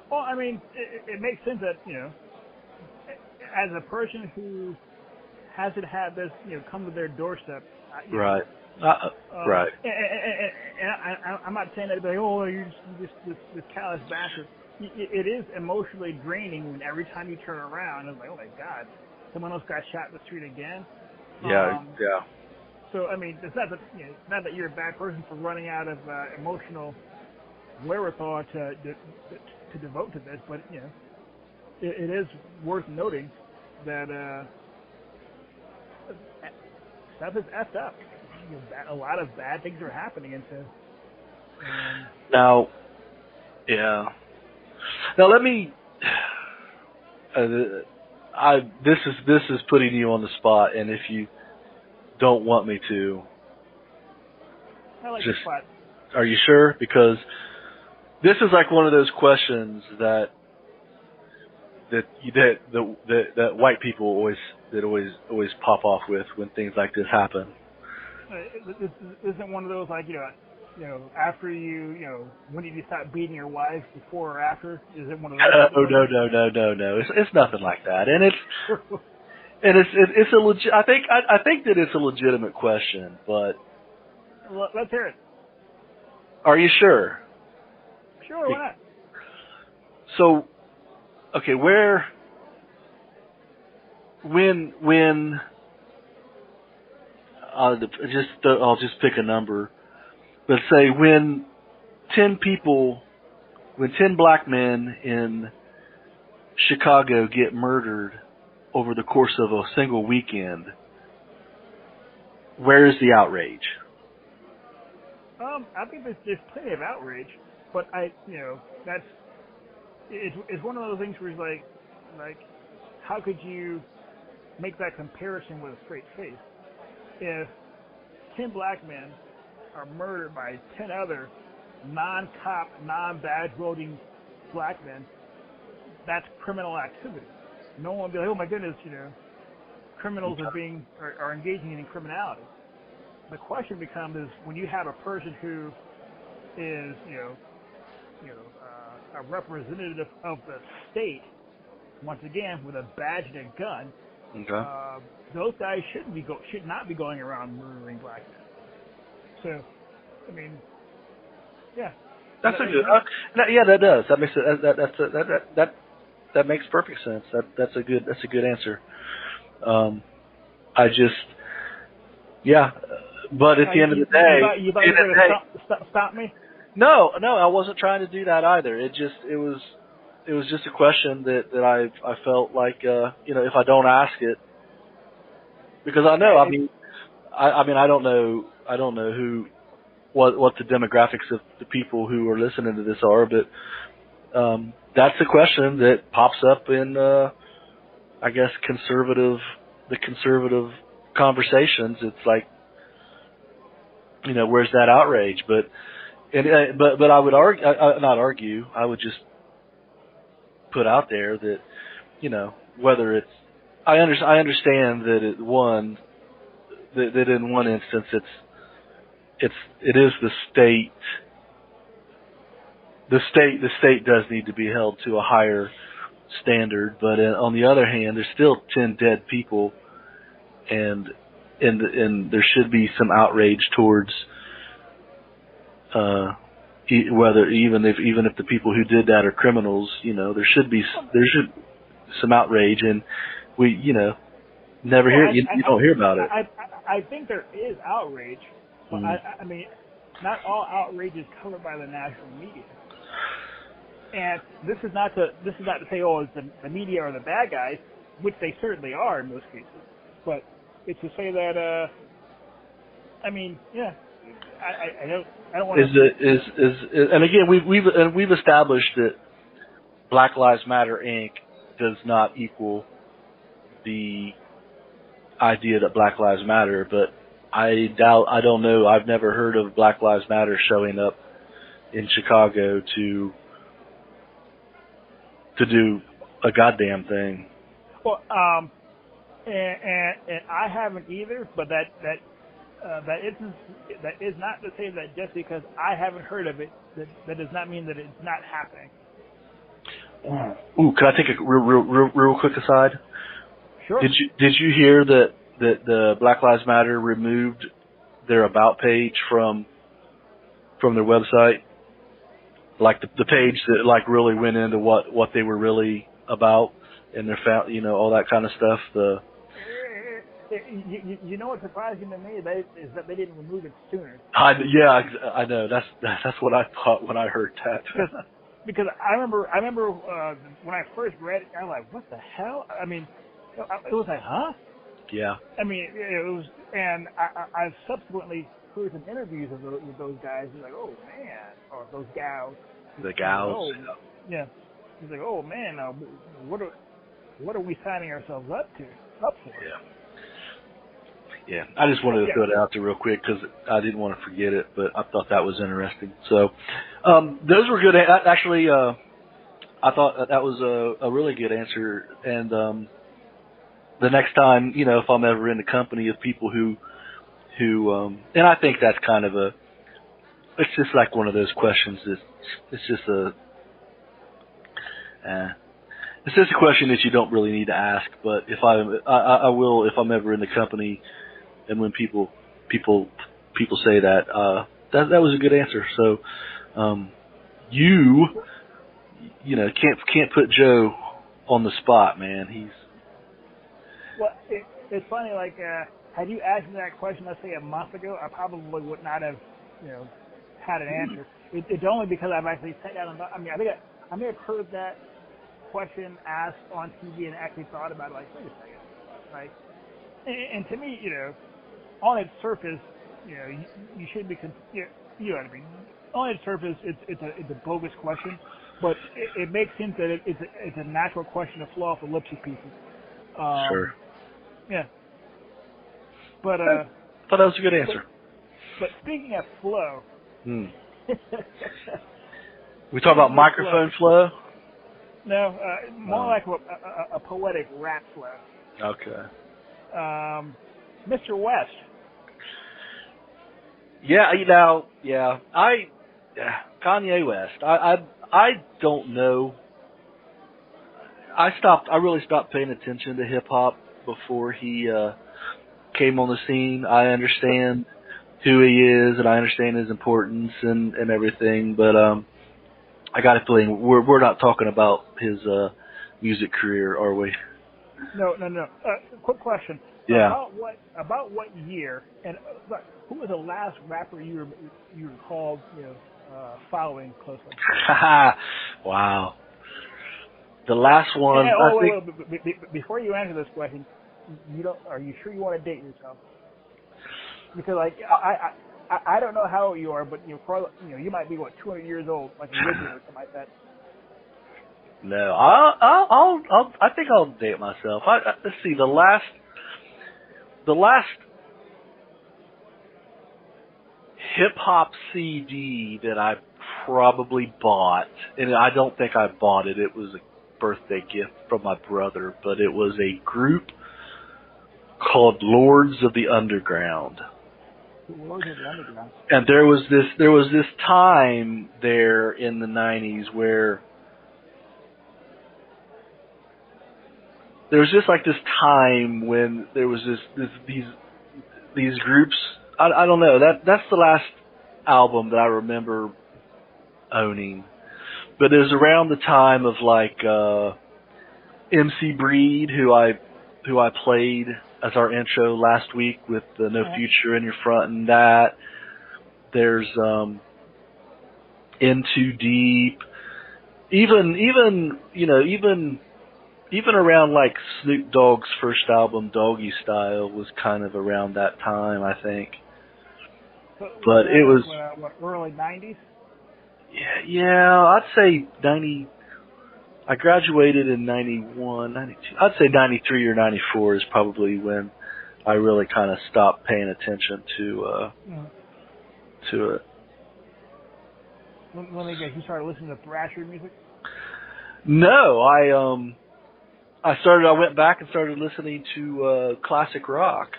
well, I mean, it makes sense that as a person who hasn't had this come to their doorstep, right. Right. And I'm not saying that like, oh, you're just this callous bastard. It is emotionally draining when every time you turn around, it's like, oh my God, someone else got shot in the street again. Yeah. So I mean, it's not that you're a bad person for running out of emotional wherewithal to devote to this, but it is worth noting that stuff is effed up. A lot of bad things are happening, and so Now, yeah. Now let me. This is putting you on the spot, and if you don't want me to, I like just, the spot. Are you sure? Because this is like one of those questions that white people always pop off with when things like this happen. This isn't one of those like after when did you stop beating your wife, before or after? Is it one of those? No. It's nothing like that, and it's a legit. I think that it's a legitimate question, but let's hear it. Are you sure? Sure, why not? So, okay, when I'll just pick a number. Let's say when 10 black men in Chicago get murdered over the course of a single weekend, where is the outrage? I think there's plenty of outrage, but it's one of those things where it's like, how could you make that comparison with a straight face? If 10 black men are murdered by 10 other non-cop, non-badge voting black men, that's criminal activity. No one will be like, oh my goodness, criminals are engaging in criminality. The question becomes is when you have a person who is, a representative of the state, once again with a badge and a gun, those guys should not be going around murdering black men. So, I mean, yeah. That's a good. That does. That makes it. That makes perfect sense. That's a good answer. But at the end of the day, you thought you were going to stop me? No, I wasn't trying to do that either. It was just a question that I felt like if I don't ask it, because I know, I don't know what the demographics of the people who are listening to this are, but that's a question that pops up in I guess conservative conversations. It's like, where's that outrage? But I would not argue. I would just put out there that whether it's I understand that that in one instance it is the state. The state does need to be held to a higher standard, but on the other hand, there's still 10 dead people, and there should be some outrage towards whether even if the people who did that are criminals, there should some outrage, and we never hear you don't hear about it. I think there is outrage, but I mean, not all outrage is covered by the national media. And this is not to say, it's the media are the bad guys, which they certainly are in most cases. But it's to say that, I don't want to. And again, we've established that Black Lives Matter Inc. does not equal the idea that Black Lives Matter, but I don't know. I've never heard of Black Lives Matter showing up in Chicago to do a goddamn thing. Well, and I haven't either, but that is not to say that just because I haven't heard of it, that does not mean that it's not happening. Ooh, can I take a real quick aside? Sure. Did you hear that the Black Lives Matter removed their about page from their website? Like the page that like really went into what they were really about, and their all that kind of stuff. You know what's surprising to me is that they didn't remove it sooner. I know. That's what I thought when I heard that. Because I remember when I first read it, I was like, what the hell? I mean, it was like, huh? Yeah. I mean, it was, and I subsequently heard some interviews of with those guys. He's like, oh man, or those gals. The gals. Like, oh, yeah. He's like, oh man, what are we signing ourselves up for? Yeah. Yeah, I just wanted to throw it out there real quick because I didn't want to forget it, but I thought that was interesting. So, those were good. Actually, I thought that was a really good answer. And the next time, you know, if I'm ever in the company of people who, and I think that's kind of it's just like one of those questions that it's just a question that you don't really need to ask. But if I will, if I'm ever in the company. And when people say that, that was a good answer. So, you know, can't put Joe on the spot, man. Well, it's funny. Like, had you asked me that question, let's say a month ago, I probably would not have, you know, had an answer. It's only because I've actually sat down and thought. I mean, I may have heard that question asked on TV and actually thought about it. Like, wait a second, like, and to me, you know. On its surface, you know, you should be, you know what I mean. On its surface, it's a bogus question, but it makes sense that it's a natural question to flow off the lips of people. Sure. Yeah. But I thought that was a good answer. But speaking of flow, we talk about microphone flow. No, more like a poetic rap flow. Okay. Mr. West. Yeah, you know, Kanye West. I don't know. I really stopped paying attention to hip hop before he came on the scene. I understand who he is and I understand his importance and everything, but I got a feeling we're not talking about his music career, are we? No. Quick question. Yeah. About what year and who was the last rapper you recalled, you know, following closely? Wow. The last one. Wait, before you answer this question, are you sure you want to date yourself? Because like I don't know how old you are, but you know you might be 200 years old, like a wizard or something like that. No, I think I'll date myself. Let's see, the last hip hop CD that I probably bought, and I don't think I bought it. It was a birthday gift from my brother, but it was a group called Lords of the Underground. Lords of the Underground. And there was this time there in the 90s where there was just like this time when there was these groups. I don't know. That's the last album that I remember owning. But it was around the time of like MC Breed, who I played as our intro last week with the No Future in Your Front and that. There's In Too Deep. Even around like Snoop Dogg's first album, Doggy Style, was kind of around that time, I think. But it was early 90s? Yeah, I'd say 90. I graduated in 91, 92. I'd say 93 or 94 is probably when I really kind of stopped paying attention to it. Let me guess, you started listening to thrasher music? No, I went back and started listening to classic rock.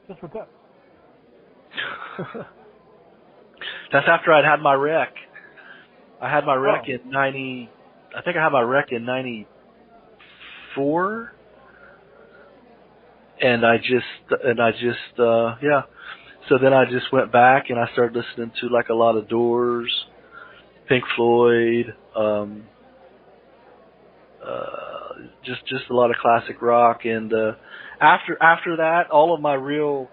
That's what's up. That's after I'd had my wreck. I had my wreck in 90. I think I had my wreck in 94. And I just yeah. So then I just went back and I started listening to like a lot of Doors, Pink Floyd, just a lot of classic rock. And after that, all of my real,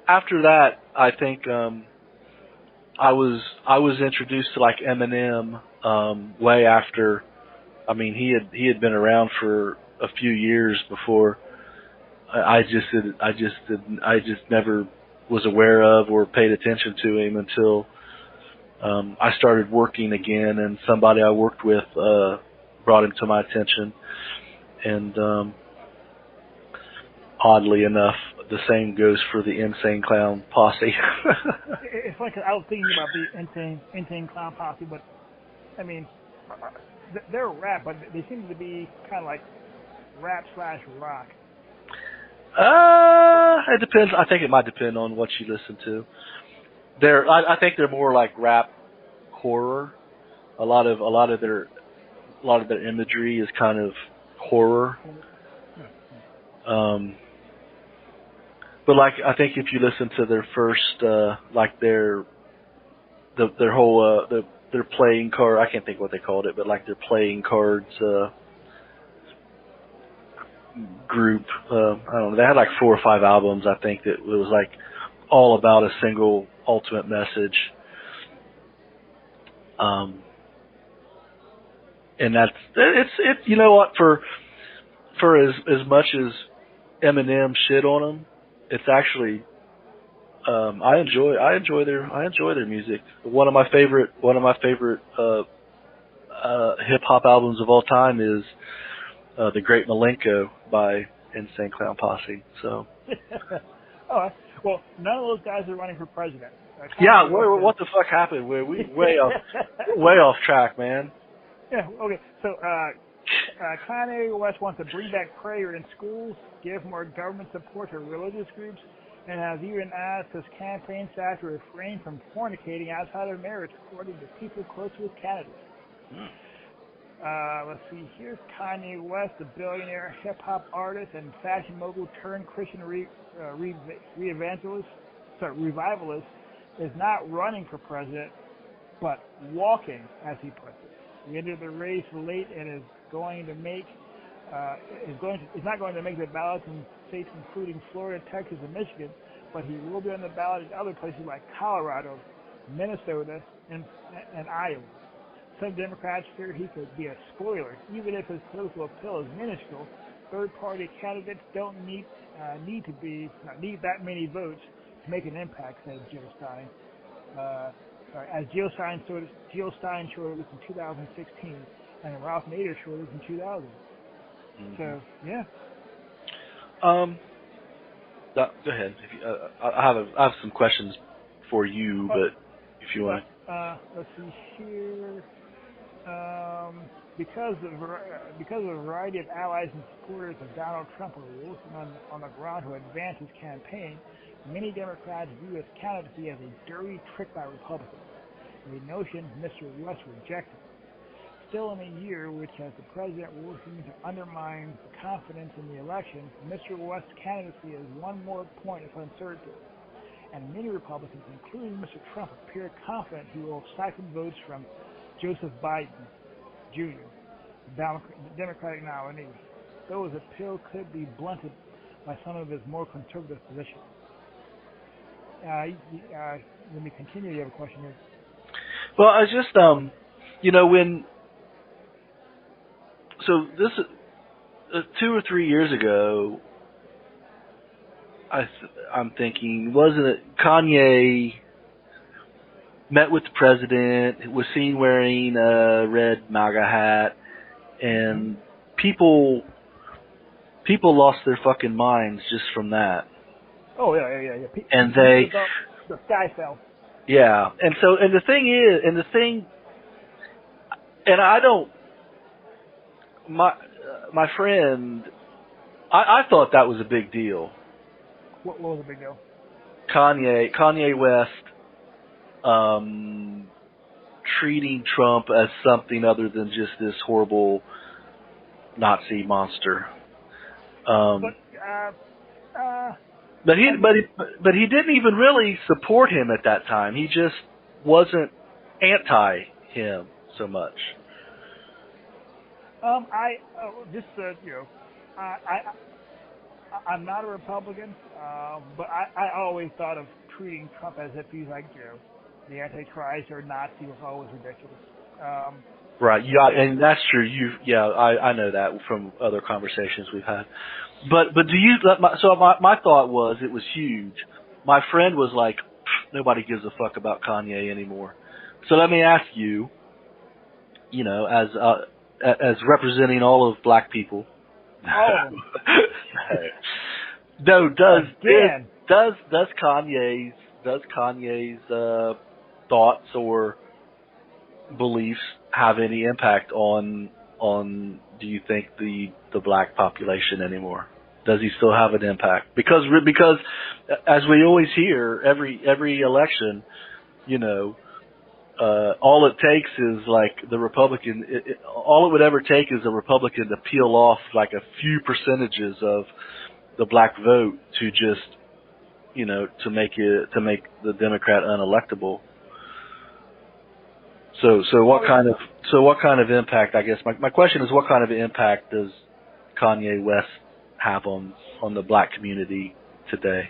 after that, I think I was introduced to like Eminem way after. I mean, he had been around for a few years before I just never was aware of or paid attention to him until I started working again, and somebody I worked with brought him to my attention. And oddly enough, the same goes for the Insane Clown Posse. It's like I was thinking about the Insane Clown Posse, but I mean, they're rap, but they seem to be kind of like rap/rock. It depends. I think it might depend on what you listen to. I think they're more like rap horror. A lot of their imagery is kind of horror. But like, I think if you listen to their first, like their whole their playing card, I can't think what they called it, but like their playing cards group, I don't know. They had like 4 or 5 albums, I think, that it was like all about a single ultimate message. And it's you know what, for as much as Eminem shit on them, it's actually I enjoy their music. One of my favorite hip hop albums of all time is The Great Malenko by Insane Clown Posse. So oh, well, none of those guys are running for president. Yeah, what the fuck happened? We way off track, man. Yeah, okay. So Kanye West wants to bring back prayer in schools, give more government support to religious groups, and has even asked his campaign staff to refrain from fornicating outside of marriage, according to people close to his candidates. Let's see. Here's Kanye West, the billionaire hip-hop artist and fashion mogul turned Christian revivalist, is not running for president, but walking, as he puts it. He entered the race late and is not going to make the ballots in states including Florida, Texas, and Michigan, but he will be on the ballot in other places like Colorado, Minnesota, and Iowa. Some Democrats fear he could be a spoiler, even if his political appeal is minuscule. Third-party candidates don't need that many votes to make an impact, said Jill Stein. As Jill Stein showed us in 2016, and Ralph Nader showed us in 2000. Mm-hmm. So yeah. Go ahead. I have some questions for you, but if you want. Let's see here. Because of a variety of allies and supporters of Donald Trump are working on the ground to advance his campaign, many Democrats view his candidacy as a dirty trick by Republicans, a notion Mr. West rejected. Still, in a year which has the president working to undermine confidence in the election, Mr. West's candidacy is one more point of uncertainty, and many Republicans, including Mr. Trump, appear confident he will siphon votes from Joseph Biden, Jr., the Democratic nominee, though his appeal could be blunted by some of his more conservative positions. Let me continue. You have a question here? Well, I just, so this 2 or 3 years ago, I'm thinking, wasn't it Kanye met with the president, was seen wearing a red MAGA hat, and people lost their fucking minds just from that. Oh yeah. And the sky fell. Yeah, and the thing, I don't. My friend, I thought that was a big deal. What was a big deal? Kanye West treating Trump as something other than just this horrible Nazi monster. But he didn't even really support him at that time. He just wasn't anti him so much. I'm not a Republican, but I always thought of treating Trump as if he's like, the Antichrist or Nazi was always ridiculous. Right, yeah, and that's true. I know that from other conversations we've had. But do you? My thought was it was huge. My friend was like, nobody gives a fuck about Kanye anymore. So let me ask you, as representing all of black people. Oh. No, does Kanye's thoughts or beliefs have any impact on do you think the black population anymore? Does he still have an impact? Because as we always hear every election, all it takes is like the Republican. All it would ever take is a Republican to peel off like a few percentages of the black vote to just, to make the Democrat unelectable. So what kind of impact? I guess my question is, what kind of impact does Kanye West have on the black community today?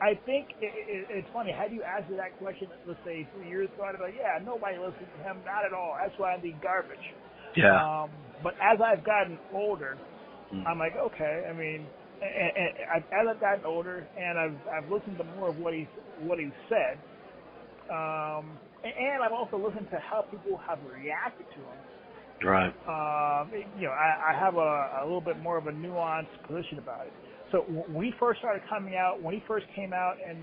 I think it's funny. Had you asked me that question, let's say 3 years ago, I'd be like, yeah, nobody listens to him, not at all. That's why I think garbage. Yeah. But as I've gotten older, I'm like, okay. I mean, as I've gotten older, and I've listened to more of what he's said, and I've also listened to how people have reacted to him. Right. I have a little bit more of a nuanced position about it. So when he first started coming out, when he first came out and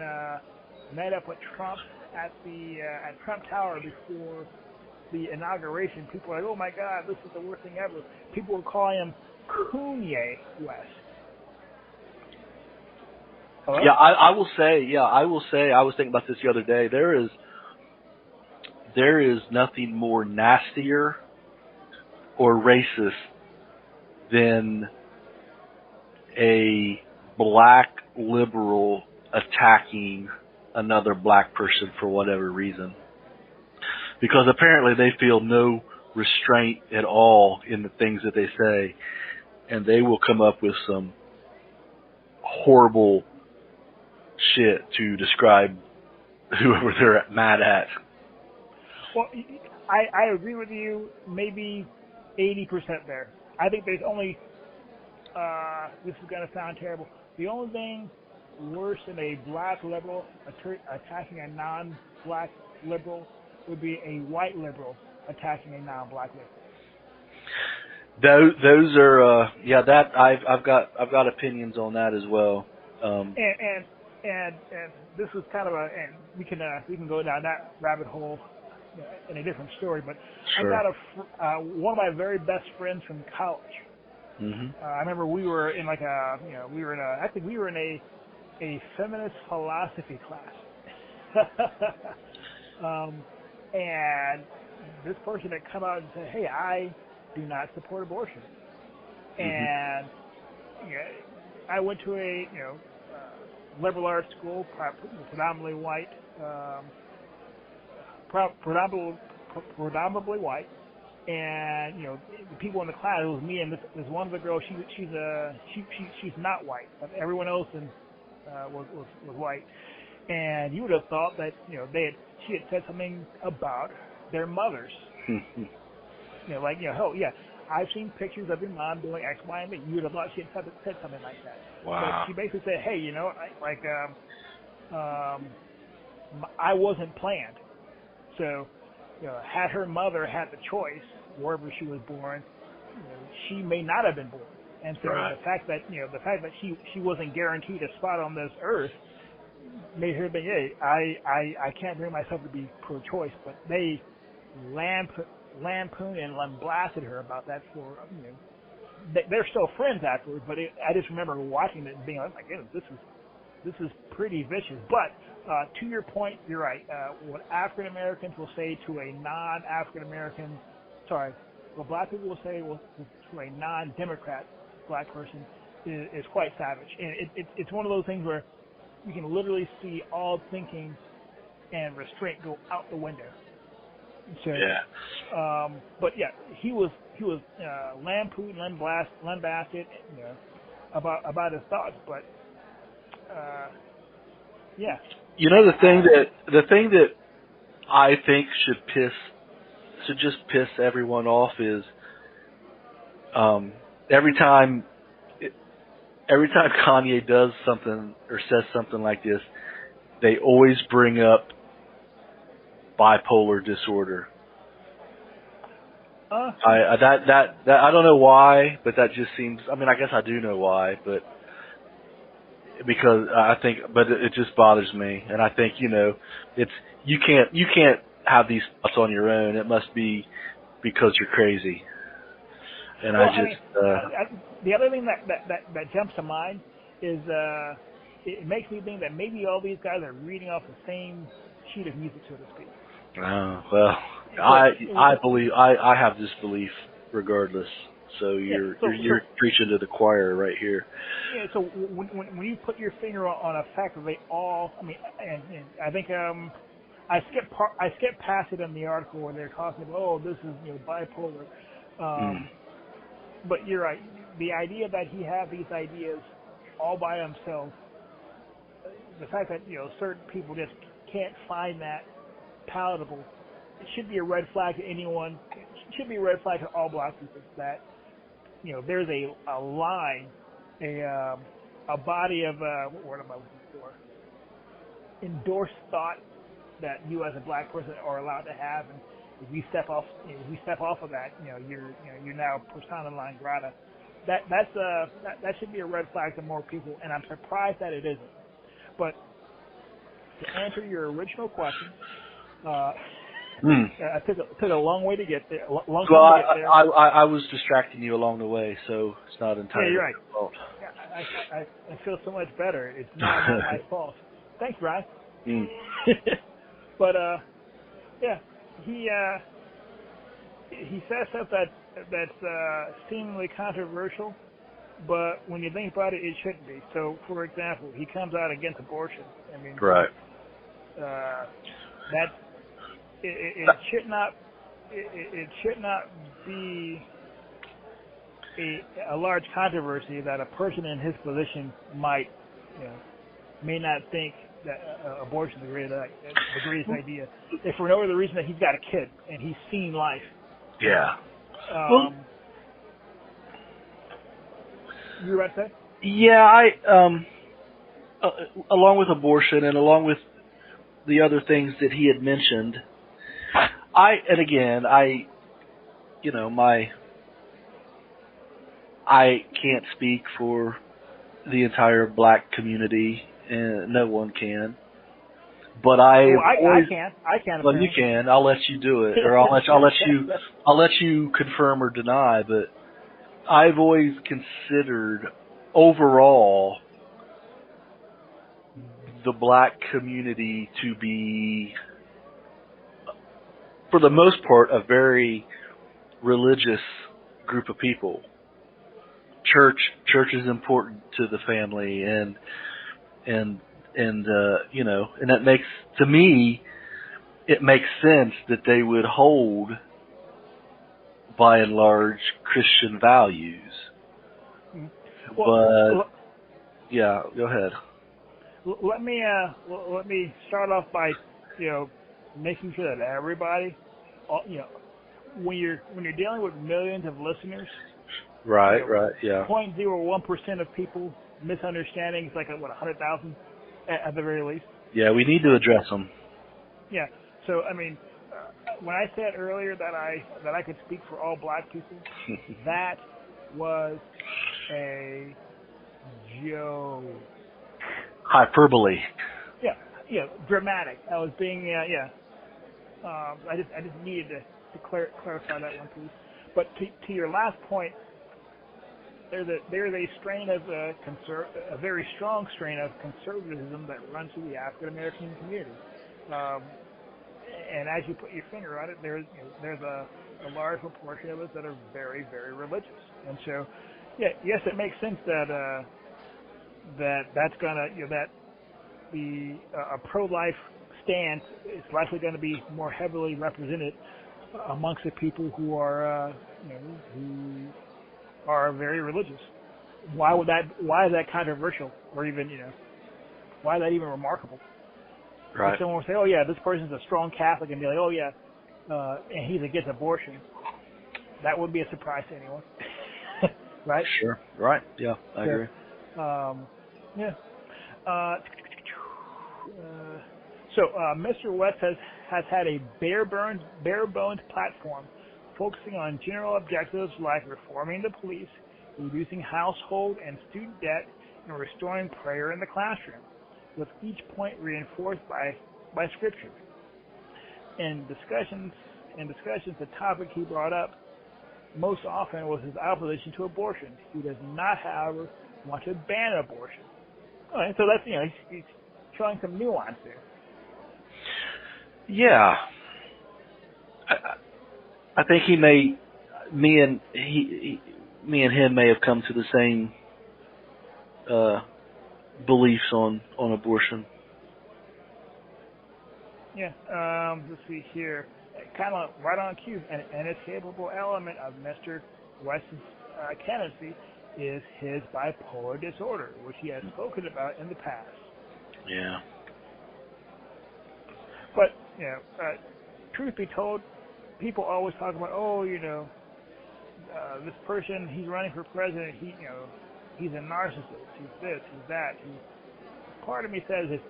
met up with Trump at Trump Tower before the inauguration, people were like, "Oh my God, this is the worst thing ever." People were calling him Kanye West. Hello? Yeah, I will say. I was thinking about this the other day. There is nothing more nastier or racist than a black liberal attacking another black person for whatever reason. Because apparently they feel no restraint at all in the things that they say, and they will come up with some horrible shit to describe whoever they're mad at. Well, I agree with you, maybe 80% there. I think there's only, this is going to sound terrible, the only thing worse than a black liberal attacking a non-black liberal would be a white liberal attacking a non-black liberal. Those are, that I've got opinions on that as well. And this is kind of and we can go down that rabbit hole in a different story, but sure. I got one of my very best friends from college. Mm-hmm. I remember we were in we were in a feminist philosophy class. And this person had come out and said, "Hey, I do not support abortion." Mm-hmm. And I went to a liberal arts school, predominantly white, predominantly white, and the people in the class, it was me and this one of the girls. She's not white, but everyone else was white. And you would have thought that she had said something about their mothers. Hell yeah, I've seen pictures of your mom doing X, Y, and Z. You would have thought she had said something like that. Wow. But she basically said, hey, I wasn't planned. So, had her mother had the choice wherever she was born, she may not have been born. And so right. the fact that she wasn't guaranteed a spot on this earth made her think, hey, I can't bring myself to be pro-choice. But they lampooned and blasted her about that for they're still friends afterwards. But I just remember watching it and being like, this is pretty vicious. But to your point, you're right. What African Americans will say to a non-African American, what black people will say to a non-Democrat black person is quite savage. And it's one of those things where you can literally see all thinking and restraint go out the window. So, yeah. But yeah, he was lampooned, lambasted, about his thoughts. But yeah. The thing that I think should just piss everyone off is every time every time Kanye does something or says something like this, they always bring up bipolar disorder. I don't know why, but that just seems. I mean, I guess I do know why, but because but it just bothers me, and I think it's you can't have these thoughts on your own. It must be because you're crazy. And well, the other thing that jumps to mind is it makes me think that maybe all these guys are reading off the same sheet of music, so to speak. Oh, well, I believe I have this belief regardless. So you're preaching to the choir right here. Yeah. So when you put your finger on a fact that they all, I mean, and I think I skipped past it in the article where they're talking about this is bipolar. But you're right. The idea that he had these ideas all by himself, the fact that certain people just can't find that palatable, it should be a red flag to anyone. It should be a red flag to all black people that there's a line, a body of what word am I looking for? Endorsed thought that you as a black person are allowed to have, and if you step off of that, you're now persona non grata. That should be a red flag to more people, and I'm surprised that it isn't. But to answer your original question, I took a long way to get there. I was distracting you along the way, so it's not entirely you're right. your fault. I feel so much better. It's not my fault. Thanks, Brian. But he says stuff that's seemingly controversial, but when you think about it, it shouldn't be. So, for example, he comes out against abortion. I mean, right. It should not be a large controversy that a person in his position may not think that abortion is the greatest idea, if for no other reason that he's got a kid and he's seen life. Yeah. You were about to say? Yeah, along with abortion and along with the other things that he had mentioned, I can't speak for the entire black community, and no one can. But I can. Well, you can. I'll let you do it, or I'll let you confirm or deny. But I've always considered overall the black community to be, for the most part, a very religious group of people. Church is important to the family, and that makes, to me, it makes sense that they would hold, by and large, Christian values. Well, yeah, go ahead. Let me start off by making sure that everybody, when you're dealing with millions of listeners, right, yeah, 0.01% of people misunderstanding is like 100,000 at the very least. Yeah, we need to address them. Yeah. So I mean, when I said earlier that I could speak for all black people, that was a joke. Hyperbole. Yeah, dramatic. I was being I just needed to clarify that one, please. But to your last point, there's a strain of a very strong strain of conservatism that runs through the African American community. And as you put your finger on it, there's a large proportion of us that are very, very religious. And so, yes, it makes sense that that's gonna that a pro-life stance is likely going to be more heavily represented amongst the people who are who are very religious. Why is that controversial, or even why is that even remarkable? Right. If someone will say, "Oh yeah, this person's a strong Catholic," and be like, "Oh yeah," and he's against abortion, that wouldn't be a surprise to anyone, right? Sure. Right. Yeah, I agree. Yeah. Mr. West has had a bare bones platform focusing on general objectives like reforming the police, reducing household and student debt, and restoring prayer in the classroom, with each point reinforced by scripture. In discussions, the topic he brought up most often was his opposition to abortion. He does not, however, want to ban abortion. All right, so that's, he's showing some nuance there. Yeah. I think me and him may have come to the same beliefs on abortion. Yeah, let's see here. Kind of right on cue. An inescapable element of Mr. West's candidacy is his bipolar disorder, which he has spoken about in the past. Yeah. But, truth be told, people always talk about, this person, he's running for president, he's a narcissist, he's this, he's that. Part of me says,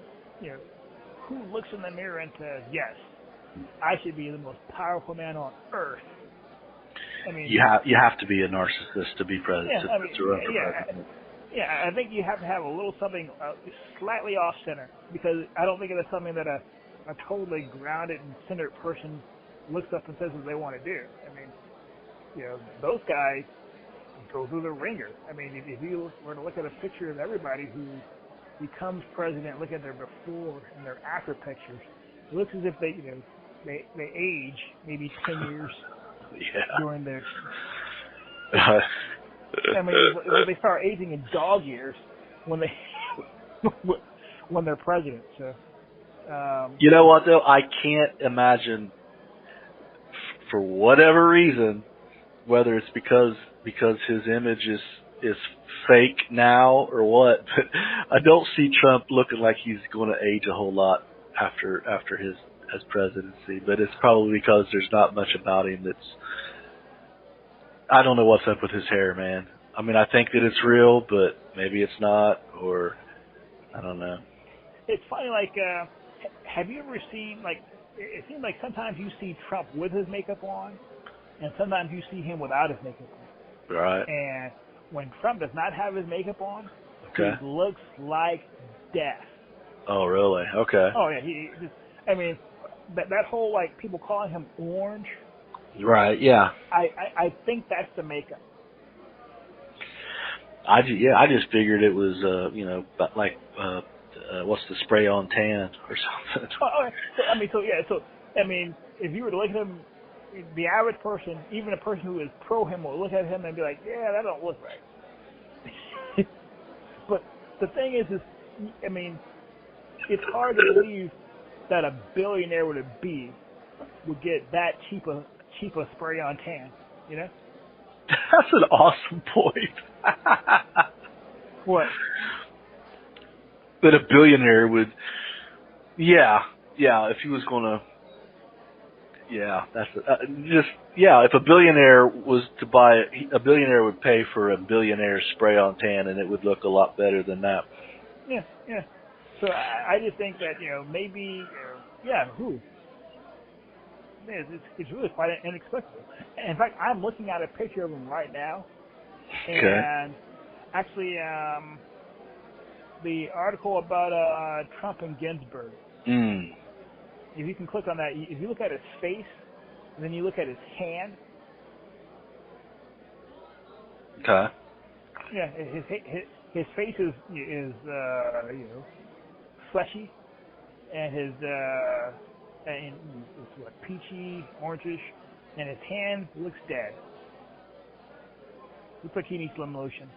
who looks in the mirror and says, yes, I should be the most powerful man on earth? I mean, you have to be a narcissist to be president. To run for president. Yeah, I think you have to have a little something slightly off center, because I don't think it's something that a totally grounded and centered person looks up and says what they want to do. I mean, those guys go through the ringer. I mean, if you were to look at a picture of everybody who becomes president, look at their before and their after pictures, it looks as if they age maybe 10 years during their. I mean, they start aging in dog years when they're president. So. You know what though? I can't imagine, for whatever reason, whether it's because his image is fake now or what, but I don't see Trump looking like he's going to age a whole lot after his presidency. But it's probably because there's not much about him that's. I don't know what's up with his hair, man. I mean, I think that it's real, but maybe it's not, or I don't know. It's funny, like. Have you ever seen, it seems like sometimes you see Trump with his makeup on, and sometimes you see him without his makeup on. Right. And when Trump does not have his makeup on, okay. He looks like death. Oh, really? Okay. Oh, yeah. That whole, people calling him orange. Right, yeah. I think that's the makeup. I just figured it was, what's the spray on tan or something. If you were to look at him, the average person, even a person who is pro him, will look at him and be like, yeah, that don't look right. But the thing is, it's hard to believe that a billionaire would get that cheap a spray on tan, That's an awesome point. What? That a billionaire would, if he was going to, if a billionaire was to buy, a billionaire would pay for a billionaire spray on tan, and it would look a lot better than that. Yeah. So I just think that, maybe, who? It's really quite inexplicable. In fact, I'm looking at a picture of him right now, and actually, the article about Trump and Ginsburg. If you can click on that, if you look at his face, and then you look at his hand. Okay. Yeah, his face is fleshy, and his and it's peachy, orangish, and his hand looks dead. Looks like he needs some lotion.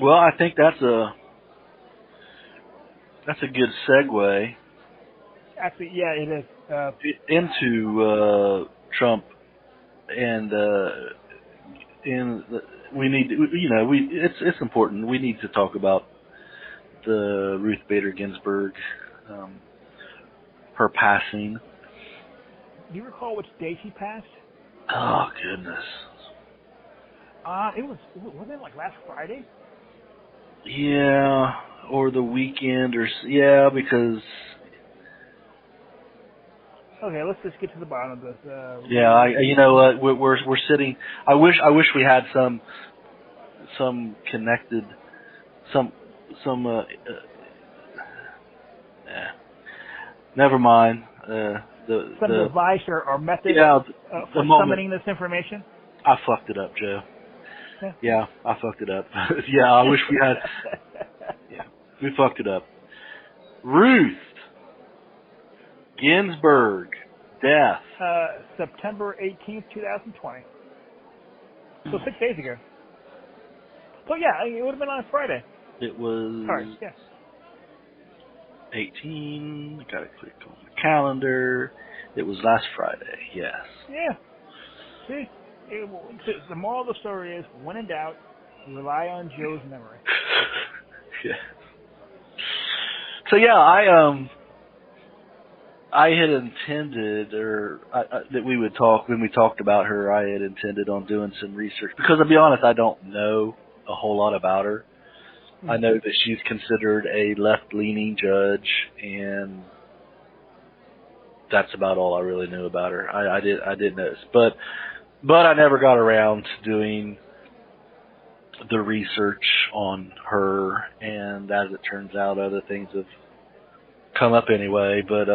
Well, I think that's a good segue. Actually, yeah, it is. Into Trump, and we need to, it's important. We need to talk about the Ruth Bader Ginsburg, her passing. Do you recall which day she passed? Oh, goodness. Wasn't it like last Friday? Yeah, or the weekend, because. Okay, let's just get to the bottom of this. Yeah, you know what? We're sitting. I wish we had some connected, some. Never mind. Some device or method for summoning this information. I fucked it up, Joe. Yeah, I fucked it up. Yeah, I wish we had. Yeah, we fucked it up. Ruth Ginsburg, death. September 18th, 2020. So 6 days ago. So yeah, it would have been on Friday. It was. Sorry, yes. 18. Gotta click on the calendar. It was last Friday. Yes. Yeah. See, the moral of the story is, when in doubt, rely on Joe's memory. Yeah. So yeah, I had intended, that we would talk when we talked about her. I had intended on doing some research because, to be honest, I don't know a whole lot about her. I know that she's considered a left-leaning judge, and that's about all I really knew about her. I did notice, but I never got around to doing the research on her, and as it turns out, other things have come up anyway. But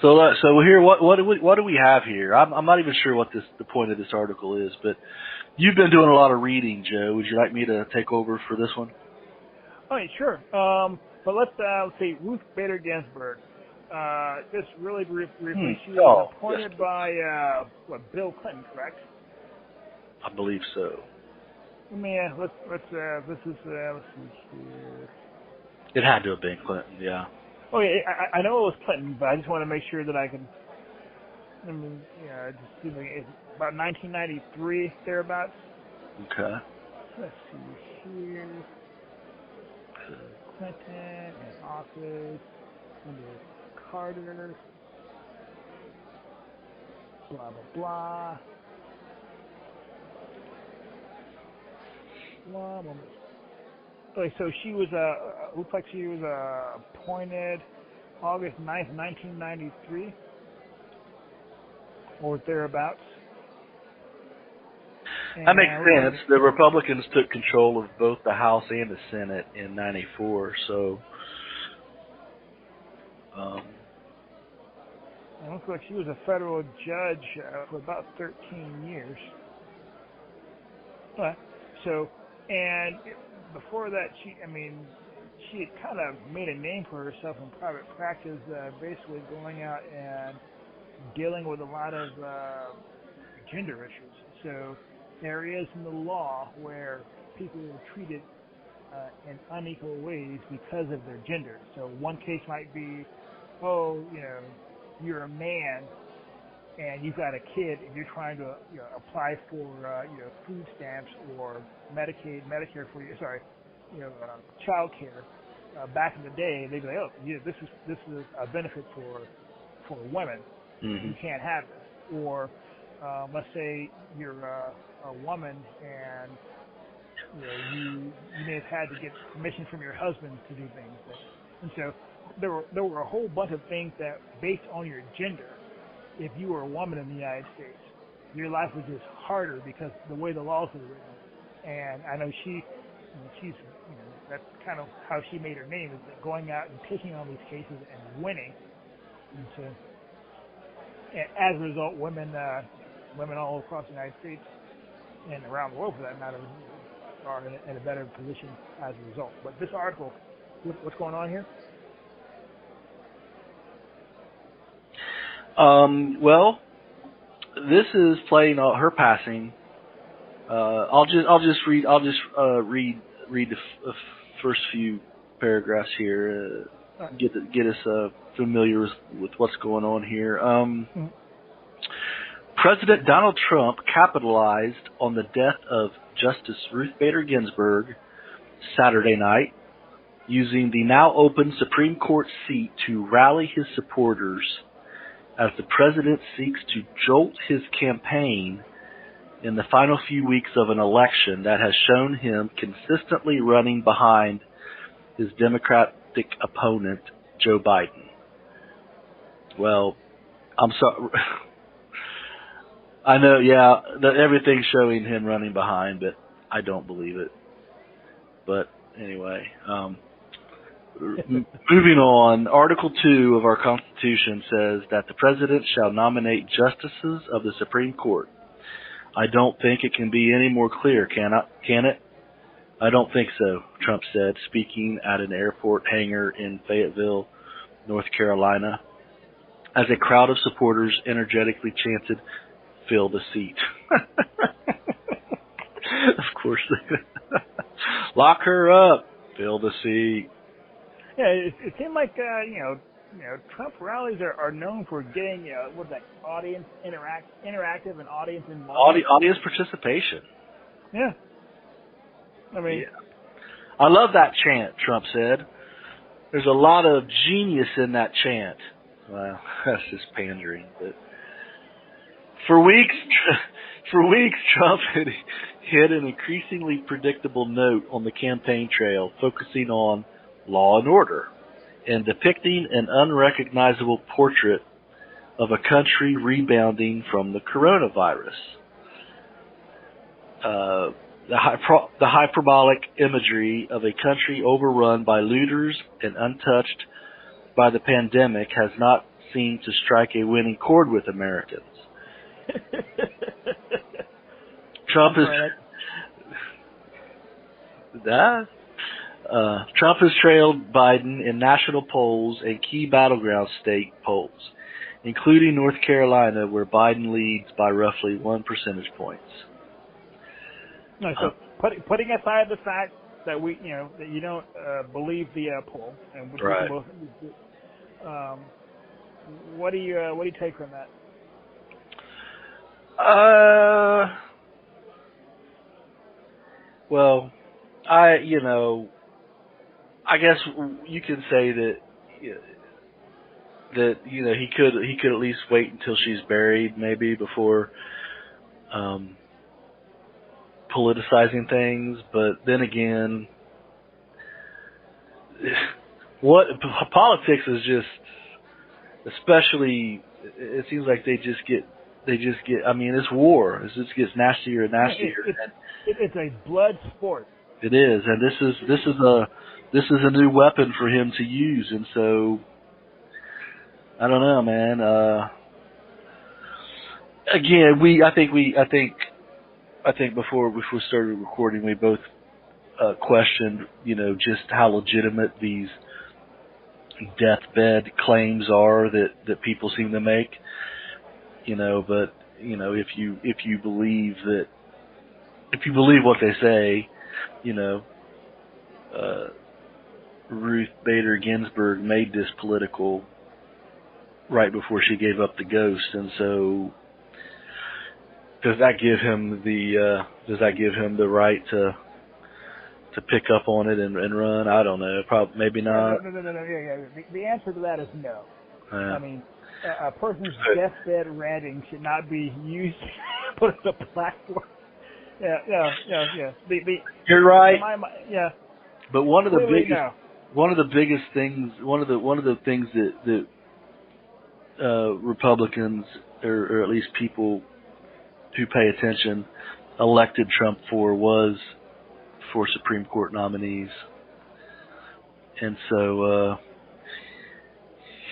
so here, what do we have here? I'm not even sure what the point of this article is, but you've been doing a lot of reading, Joe. Would you like me to take over for this one? All right, sure. But let's see, Ruth Bader Ginsburg. Just really briefly, she was appointed by Bill Clinton, correct? I believe so. Let's see here. It had to have been Clinton, yeah. Oh yeah, I know it was Clinton, but I just want to make sure that I can. Just see, it's about 1993 thereabouts. Okay. Let's see here. Clinton in office under Carter. Blah blah blah. Blah blah. Okay, so she was looks like she was appointed August 9th, 1993, or thereabouts. That makes sense. The Republicans took control of both the House and the Senate in '94, so. It looks like she was a federal judge for about 13 years. So, and before that, she had kind of made a name for herself in private practice, basically going out and dealing with a lot of gender issues. So, areas in the law where people are treated in unequal ways because of their gender. So one case might be, you're a man and you've got a kid and you're trying to apply for food stamps or Medicare for child care. Back in the day, they'd be like, this is a benefit for women. Mm-hmm. You can't have this. Or let's say you're a woman and you may have had to get permission from your husband to do things. And so there were a whole bunch of things that, based on your gender, if you were a woman in the United States, your life was just harder because the way the laws were written. And I know she's that's kind of how she made her name, is that going out and taking on these cases and winning. And so, and as a result, women all across the United States and around the world, for that matter, are in a better position as a result. But this article, what's going on here? Well, this is playing her passing. I'll just read the first few paragraphs here. Get us familiar with what's going on here. President Donald Trump capitalized on the death of Justice Ruth Bader Ginsburg Saturday night, using the now open Supreme Court seat to rally his supporters as the president seeks to jolt his campaign in the final few weeks of an election that has shown him consistently running behind his Democratic opponent, Joe Biden. Well, I'm sorry. I know, yeah, everything's showing him running behind, but I don't believe it. But anyway, moving on, Article 2 of our Constitution says that the President shall nominate justices of the Supreme Court. I don't think it can be any more clear, can it? I don't think so, Trump said, speaking at an airport hangar in Fayetteville, North Carolina, as a crowd of supporters energetically chanted, "Fill the seat." Of course. Lock her up. Fill the seat. Yeah, it seemed like Trump rallies are known for getting what's that, audience interactive and audience involved. Audience participation. Yeah. I mean, yeah. I love that chant, Trump said. There's a lot of genius in that chant. Well, that's just pandering, but for weeks, Trump had hit an increasingly predictable note on the campaign trail, focusing on law and order and depicting an unrecognizable portrait of a country rebounding from the coronavirus. The hyperbolic imagery of a country overrun by looters and untouched by the pandemic has not seemed to strike a winning chord with Americans. Trump has trailed Biden in national polls and key battleground state polls, including North Carolina, where Biden leads by roughly 1 percentage points. No, so putting aside the fact that that you don't believe the poll, and right. What do you take from that? Well, I guess you can say that he could at least wait until she's buried, maybe, before politicizing things. But then again, what politics is just, especially, it seems like they just get. I mean, it's war. It just gets nastier and nastier. It's a blood sport. It is, and this is a new weapon for him to use, and so I don't know, man. Again, I think before we started recording, we both questioned, just how legitimate these deathbed claims are that people seem to make. But if you believe what they say, Ruth Bader Ginsburg made this political right before she gave up the ghost, and so does that give him the right to pick up on it and run? I don't know. Probably, maybe not. No. Yeah. The answer to that is no. I mean, a person's deathbed ranting should not be used to put on a platform. Yeah. You're right. Yeah. But one of the biggest things that Republicans, or at least people who pay attention, elected Trump for Supreme Court nominees, and so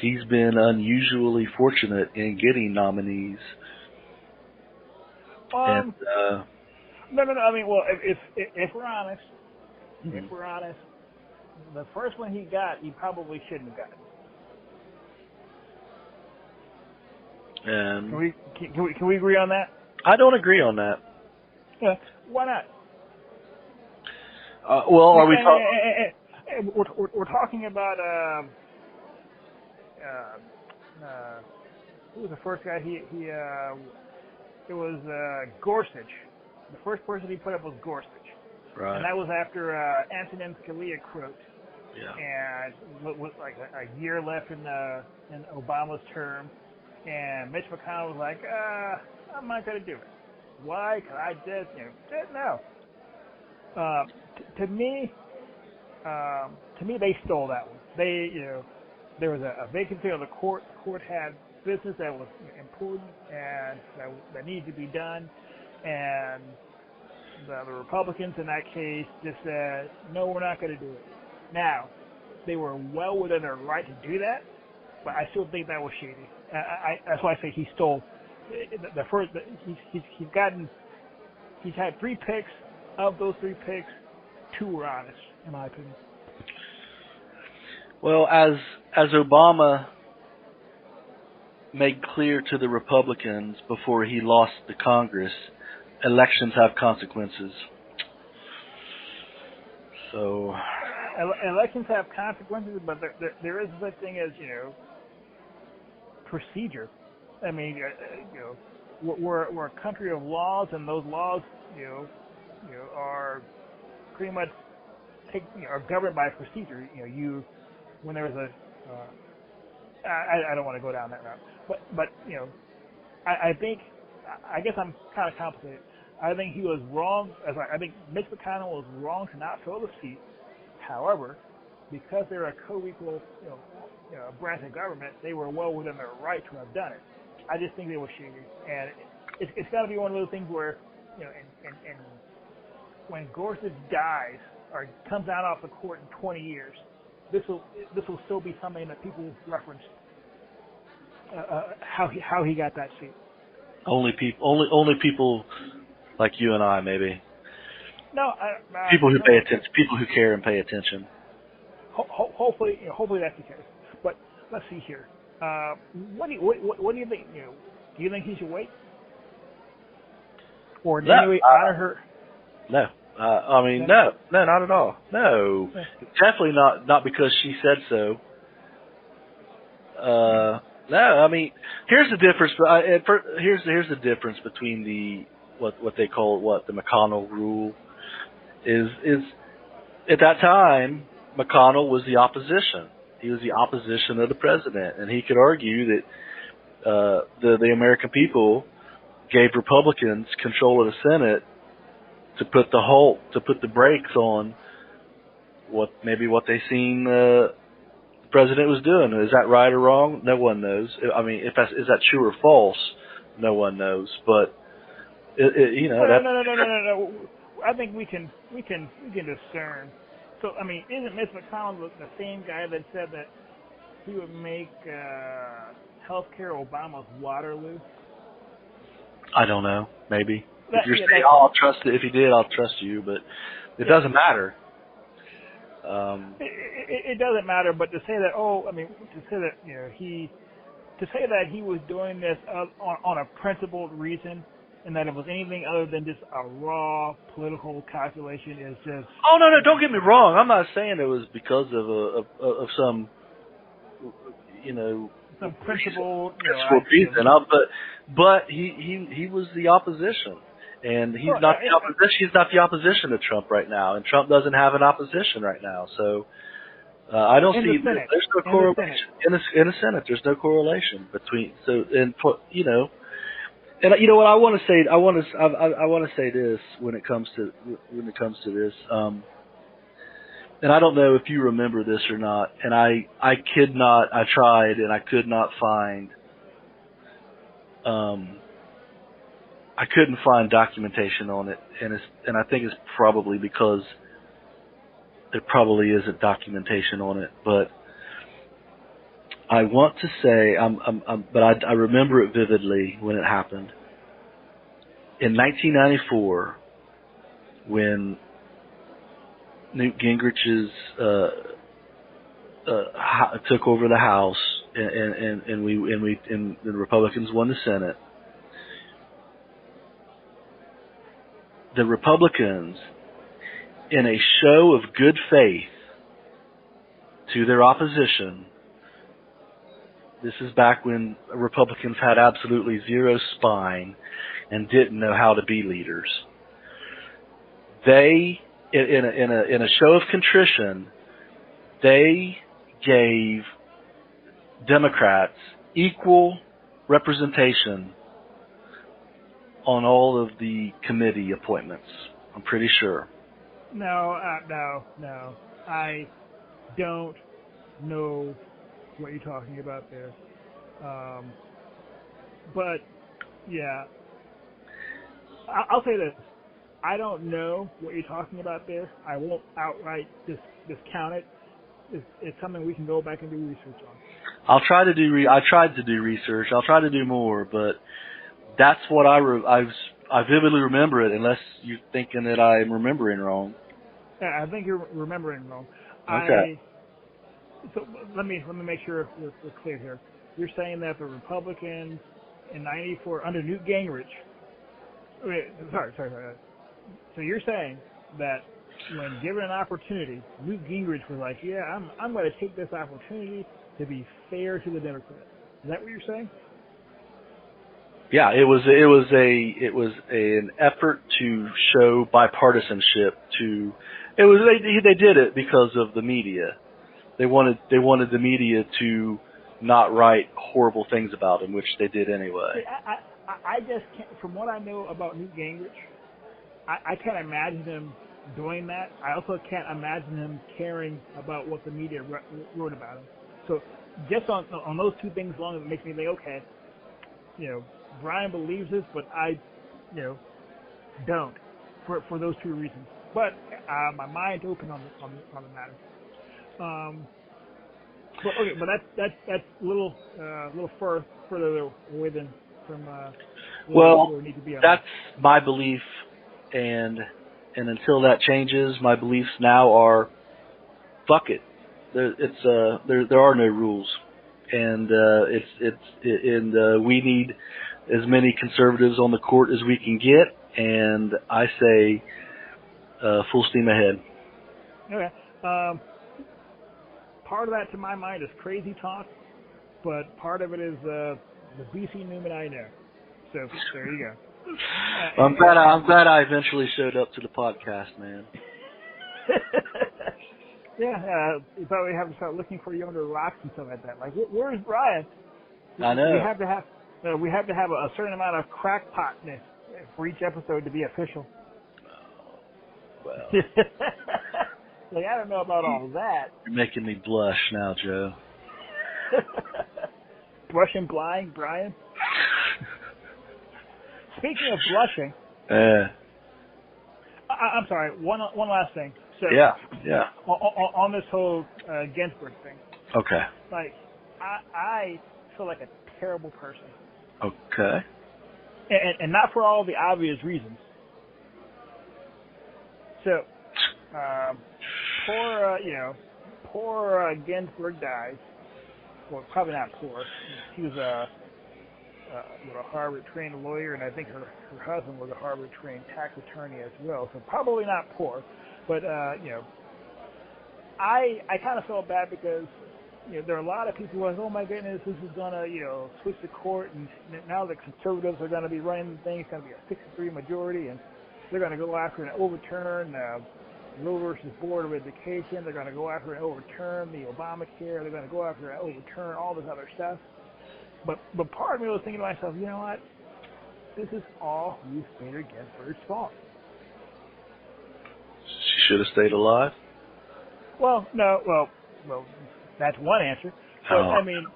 he's been unusually fortunate in getting nominees. No. I mean, well, if we're honest, the first one he got, he probably shouldn't have gotten. Can we agree on that? I don't agree on that. Yeah. Why not? Well, are we talking? We're talking about who was the first guy? It was Gorsuch. The first person he put up was Gorsuch. Right. And that was after Antonin Scalia croaked. Yeah. And with like a year left in Obama's term, and Mitch McConnell was like, I'm not going to do it. why? Cause I did, no. To me, they stole that one. They, there was a vacancy on the court. The court had business that was important and that needed to be done, and the Republicans in that case just said, no, we're not going to do it. Now, they were well within their right to do that, but I still think that was shady. That's why I say he stole the first. He's had 3 picks. Of those 3 picks, 2 were honest, in my opinion. Well, as Obama made clear to the Republicans before he lost the Congress, elections have consequences. So elections have consequences, but there is such thing as procedure. I mean, we're a country of laws, and those laws, are pretty much are governed by procedure. When there was I don't want to go down that route, but I guess I'm kind of complicated. I think he was wrong. I think Mitch McConnell was wrong to not fill the seat. However, because they're a co-equal, branch of government, they were well within their right to have done it. I just think they were shady, and it's got to be one of those things where, and when Gorsuch dies or comes out off the court in 20 years, this will still be something that people reference. How he got that seat. Only people like you and I, maybe. No, people who pay attention, people who care and pay attention. Hopefully that's the case. But let's see here. What do you think? Do you think he should wait, or do you honor her? No. No, not at all. No, definitely not because she said so. No, I mean, here's the difference. Here's the difference between the what they call the McConnell rule is at that time McConnell was the opposition. He was the opposition of the president, and he could argue that the American people gave Republicans control of the Senate to put the brakes on what they seen the president was doing. Is that right or wrong? No one knows. I mean, is that true or false? No one knows. But No. I think we can discern. So I mean, isn't Mitch McConnell the same guy that said that he would make healthcare Obama's Waterloo? I don't know. Maybe. If you're saying, I'll trust it. If you did, I'll trust you. But it doesn't matter. It doesn't matter. But to say that he was doing this on a principled reason, and that it was anything other than just a raw political calculation is just. Oh no! Don't get me wrong. I'm not saying it was because of some, some principle reason. But he was the opposition. And he's not the opposition. He's not the opposition to Trump right now, and Trump doesn't have an opposition right now. So I don't see there's no correlation in the Senate. There's no correlation between and what I want to say. I want to say this when it comes to this. And I don't know if you remember this or not. And I tried and I could not find. I couldn't find documentation on it, and I think it's probably because there probably isn't documentation on it. But I want to say, but I remember it vividly when it happened in 1994, when Newt Gingrich's took over the House, and the Republicans won the Senate. The Republicans, in a show of good faith to their opposition, this is back when Republicans had absolutely zero spine and didn't know how to be leaders. They, in a show of contrition, they gave Democrats equal representation on all of the committee appointments. I'm pretty sure. No. I don't know what you're talking about there. But, yeah. I'll say this. I don't know what you're talking about there. I won't outright discount it. It's something we can go back and do research on. I'll try to do. I tried to do research. I'll try to do more, but that's what I vividly remember it. Unless you're thinking that I'm remembering wrong. Yeah, I think you're remembering wrong. Okay. So let me make sure we're clear here. You're saying that the Republicans in '94 under Newt Gingrich. Sorry. So you're saying that when given an opportunity, Newt Gingrich was like, "Yeah, I'm going to take this opportunity to be fair to the Democrats." Is that what you're saying? Yeah, it was an effort to show bipartisanship. They did it because of the media. They wanted the media to not write horrible things about him, which they did anyway. I just can't, from what I know about Newt Gingrich, I can't imagine him doing that. I also can't imagine him caring about what the media wrote about him. So just on those two things alone, it makes me think, okay, Brian believes this, but I, don't for those two reasons. But my mind's open on the matter. But that's a little further away than from where we need to be on. That's my belief, and until that changes, my beliefs now are fuck it. There are no rules, and we need as many conservatives on the court as we can get, and I say full steam ahead. Okay. Part of that, to my mind, is crazy talk, but part of it is the BC Neumann I know. So there you go. I'm glad I eventually showed up to the podcast, man. Yeah, you probably have to start looking for you under rocks and stuff like that. Like, where's Brian? I know. We have to have a certain amount of crackpotness for each episode to be official. Well. Like, I don't know about all that. You're making me blush now, Joe. Blushing blind, Brian? Speaking of blushing, I'm sorry, one last thing. So, yeah. On this whole Ginsburg thing. Okay. Like, I feel like a terrible person. Okay. And not for all the obvious reasons. So, poor Ginsburg dies. Well, probably not poor. She was a Harvard-trained lawyer, and I think her husband was a Harvard-trained tax attorney as well. So probably not poor, but I kind of felt bad because there are a lot of people who are like, oh my goodness, this is gonna switch the court, and now the conservatives are going to be running the thing. It's going to be a 63 majority, and they're going to go after and overturn Roe versus Board of Education. They're going to go after and overturn the Obamacare. They're going to go after and overturn all this other stuff. But part of me was thinking to myself, you know what? This is all Ruth Bader Ginsburg's fault. She should have stayed alive? Well, no. Well, that's one answer. But, I mean...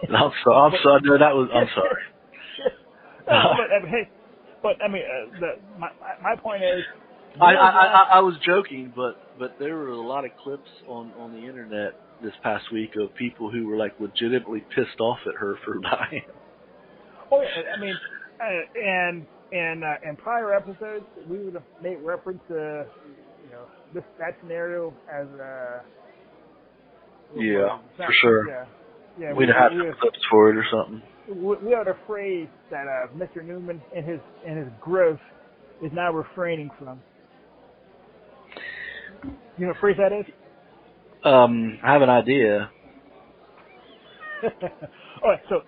I'm sorry. No, that was... I'm sorry. But my point is... I was joking, but there were a lot of clips on the internet this past week of people who were like legitimately pissed off at her for dying. Oh, I mean, in prior episodes, we would have made reference to that scenario as for sure. Yeah, we'd have clips for it or something. We had a phrase that Mr. Neumann in his growth is now refraining from. You know what phrase that is? I have an idea. All right, so.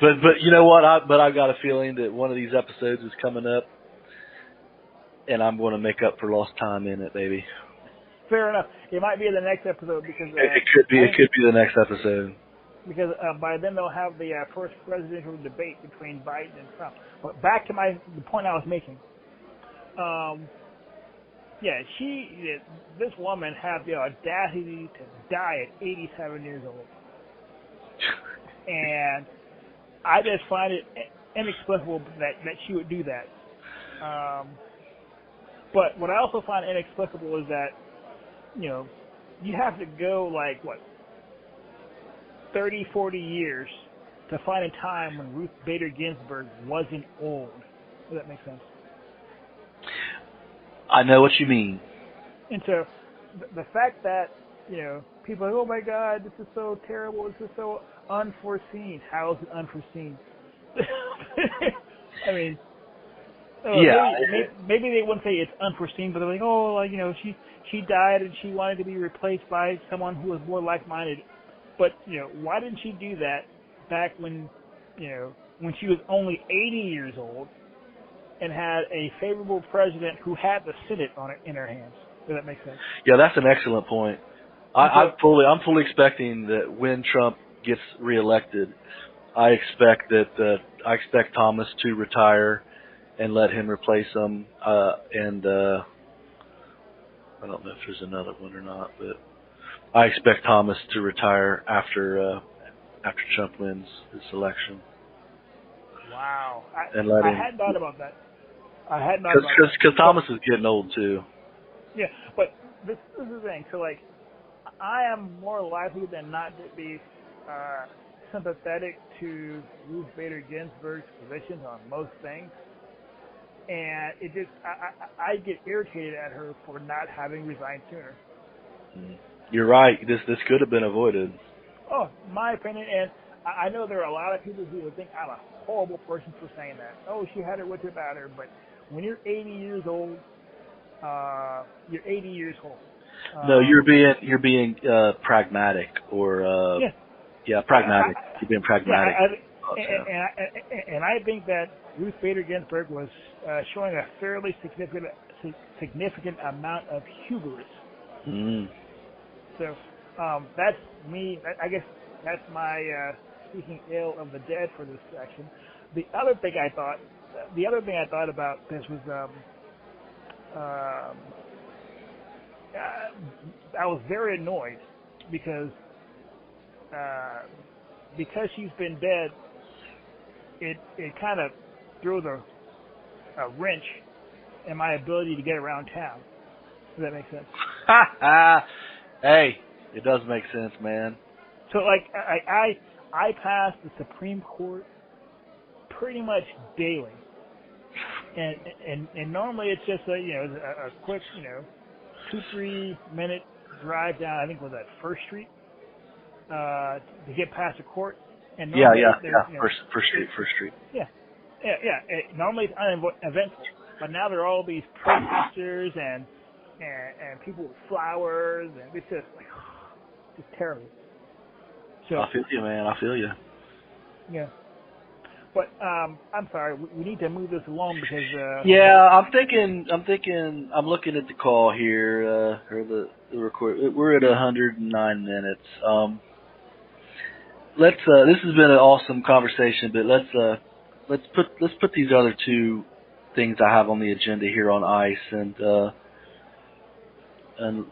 But you know what? I've got a feeling that one of these episodes is coming up, and I'm going to make up for lost time in it, baby. Fair enough. It might be the next episode because it could be the next episode. because by then they'll have the first presidential debate between Biden and Trump. But back to the point I was making. This woman had the audacity to die at 87 years old. And I just find it inexplicable that she would do that. But what I also find inexplicable is that, you have to go 30, 40 years to find a time when Ruth Bader Ginsburg wasn't old. Does that make sense? I know what you mean. And so the fact that, people are like, oh my God, this is so terrible, this is so unforeseen. How is it unforeseen? I mean, maybe they wouldn't say it's unforeseen, but they're like, she died and she wanted to be replaced by someone who was more like-minded. But, why didn't she do that back when she was only 80 years old and had a favorable president who had the Senate in her hands? Does that make sense? Yeah, that's an excellent point. I'm fully expecting that when Trump gets reelected, I expect Thomas to retire and let him replace him. And I don't know if there's another one or not, but I expect Thomas to retire after Trump wins this election. Wow. I hadn't thought about that. Because Thomas is getting old too. Yeah, but this is the thing. So, I am more likely than not to be sympathetic to Ruth Bader Ginsburg's positions on most things. And it just, I get irritated at her for not having resigned sooner. You're right. This could have been avoided. Oh, my opinion, and I know there are a lot of people who would think I'm a horrible person for saying that. Oh, she had her wits about her, but when you're 80 years old, you're 80 years old. No, you're being pragmatic or pragmatic. You're being pragmatic. And I think that Ruth Bader Ginsburg was showing a fairly significant amount of hubris. Mm. So that's me. I guess that's my speaking ill of the dead for this section. The other thing I thought about this was I was very annoyed because she's been dead. It kind of throws a wrench in my ability to get around town. Does that make sense? Hey, it does make sense, man. So I pass the Supreme Court pretty much daily, and normally it's just a quick 2-3 minute drive down. I think was that First Street to get past the court. And First Street. Yeah. Normally it's uneventful, but now there are all these protesters and people with flowers, and it's just it's terrible. So I feel you, man. I feel you. Yeah. But I'm sorry, we need to move this along because. I'm looking at the call here or the record. We're at 109 minutes. This has been an awesome conversation, but let's put these other two things I have on the agenda here on ice, and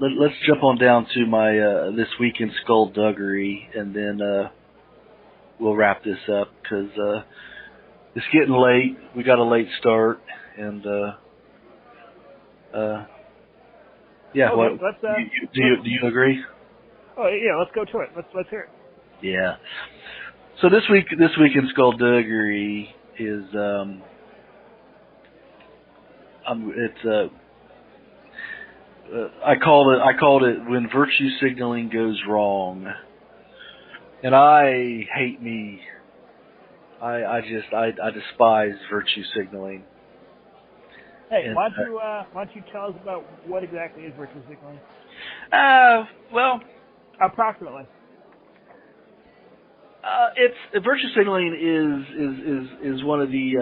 let's jump on down to my this week in skullduggery, and then we'll wrap this up because it's getting late. We got a late start, and do you agree? Oh yeah, let's go to it. Let's hear it. Yeah. So this week in skullduggery is I called it when virtue signaling goes wrong, and I hate me. I despise virtue signaling. Hey, why don't you tell us about what exactly is virtue signaling? Well, approximately. It's virtue signaling is one of the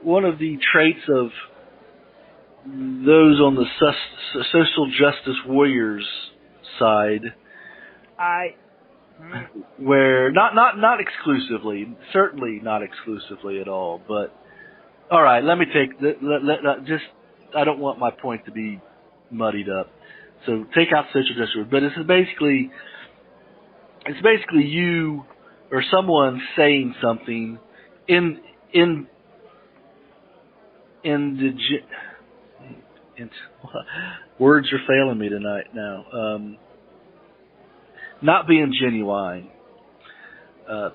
one of the traits of those on the social justice warriors side where not exclusively, certainly not exclusively at all, but all right, let me take just I don't want my point to be muddied up. So take out social justice, but it's basically you or someone saying something words are failing me tonight now. Not being genuine.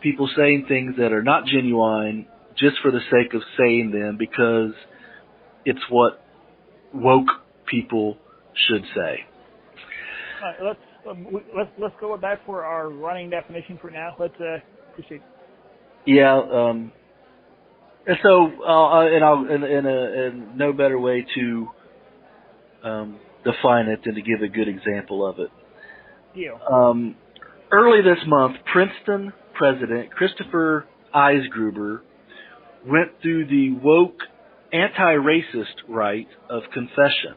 People saying things that are not genuine just for the sake of saying them because it's what woke people should say. Let's go with that for our running definition for now. Let's proceed. Yeah. And so, and no better way to define it than to give a good example of it. Deal. Early this month, Princeton President Christopher Eisgruber went through the woke anti-racist rite of confession.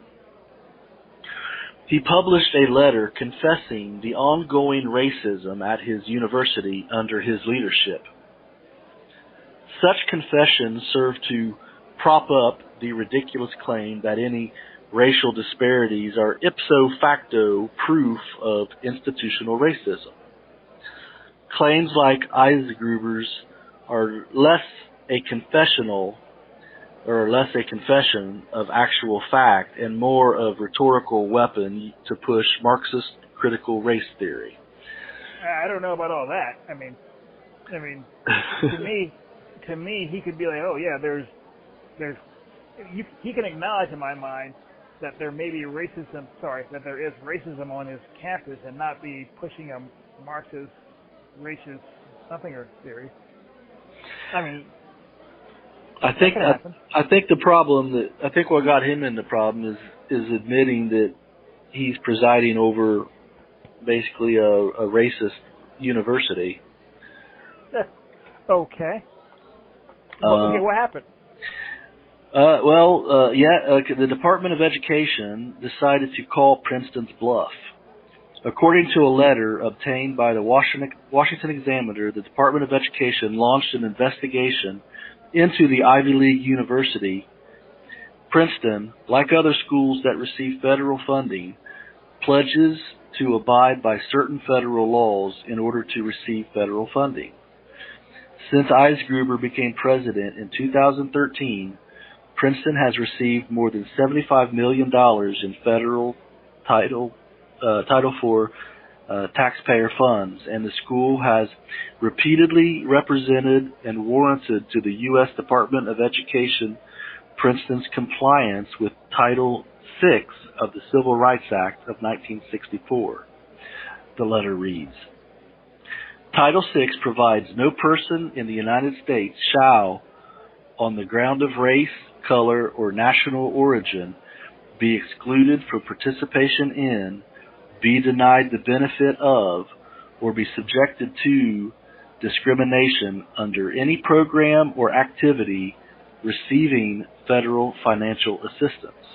He published a letter confessing the ongoing racism at his university under his leadership. Such confessions serve to prop up the ridiculous claim that any racial disparities are ipso facto proof of institutional racism. Claims like Eisgruber's are less a confession of actual fact and more of rhetorical weapon to push Marxist critical race theory. I don't know about all that. I mean, to me, he could be like, oh yeah, he can acknowledge in my mind that there may be racism. That there is racism on his campus, and not be pushing a Marxist racist something or theory. I mean, I think the problem what got him in the problem is admitting that he's presiding over basically a racist university. Okay. What happened? The Department of Education decided to call Princeton's bluff. According to a letter obtained by the Washington Examiner, the Department of Education launched an investigation into the Ivy League university. Princeton, like other schools that receive federal funding, pledges to abide by certain federal laws in order to receive federal funding. Since Eisgruber became president in 2013, Princeton has received more than $75 million in federal Title IV taxpayer funds, and the school has repeatedly represented and warranted to the U.S. Department of Education Princeton's compliance with Title VI of the Civil Rights Act of 1964. The letter reads, Title VI provides no person in the United States shall, on the ground of race, color, or national origin, be excluded from participation in, be denied the benefit of, or be subjected to discrimination under any program or activity receiving federal financial assistance.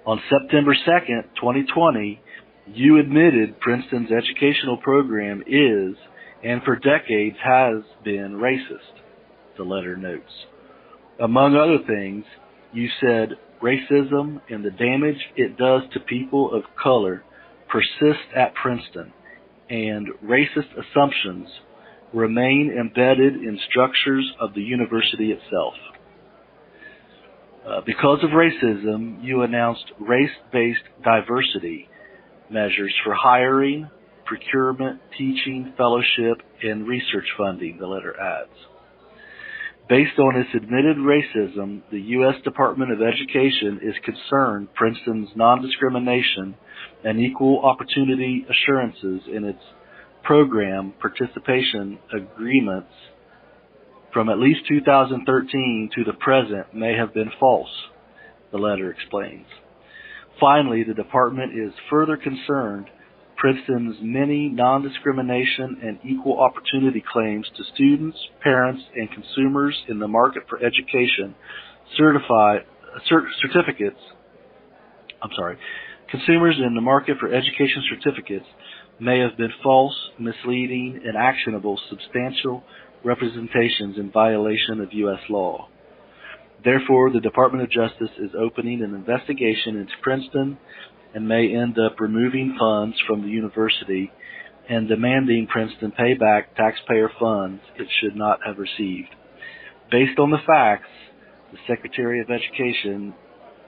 On September 2nd, 2020, you admitted Princeton's educational program is, and for decades has been, racist, the letter notes. Among other things, you said racism and the damage it does to people of color persist at Princeton, and racist assumptions remain embedded in structures of the university itself. Because of racism, you announced race-based diversity measures for hiring, procurement, teaching, fellowship, and research funding, the letter adds. Based on its admitted racism, the U.S. Department of Education is concerned Princeton's non-discrimination and equal opportunity assurances in its program participation agreements from at least 2013 to the present may have been false, the letter explains. Finally, the department is further concerned Princeton's many non-discrimination and equal opportunity claims to students, parents, and consumers in the market for education Consumers in the market for education certificates may have been false, misleading, and actionable substantial representations in violation of U.S. law. Therefore, the Department of Justice is opening an investigation into Princeton and may end up removing funds from the university and demanding Princeton pay back taxpayer funds it should not have received. Based on the facts, the Secretary of Education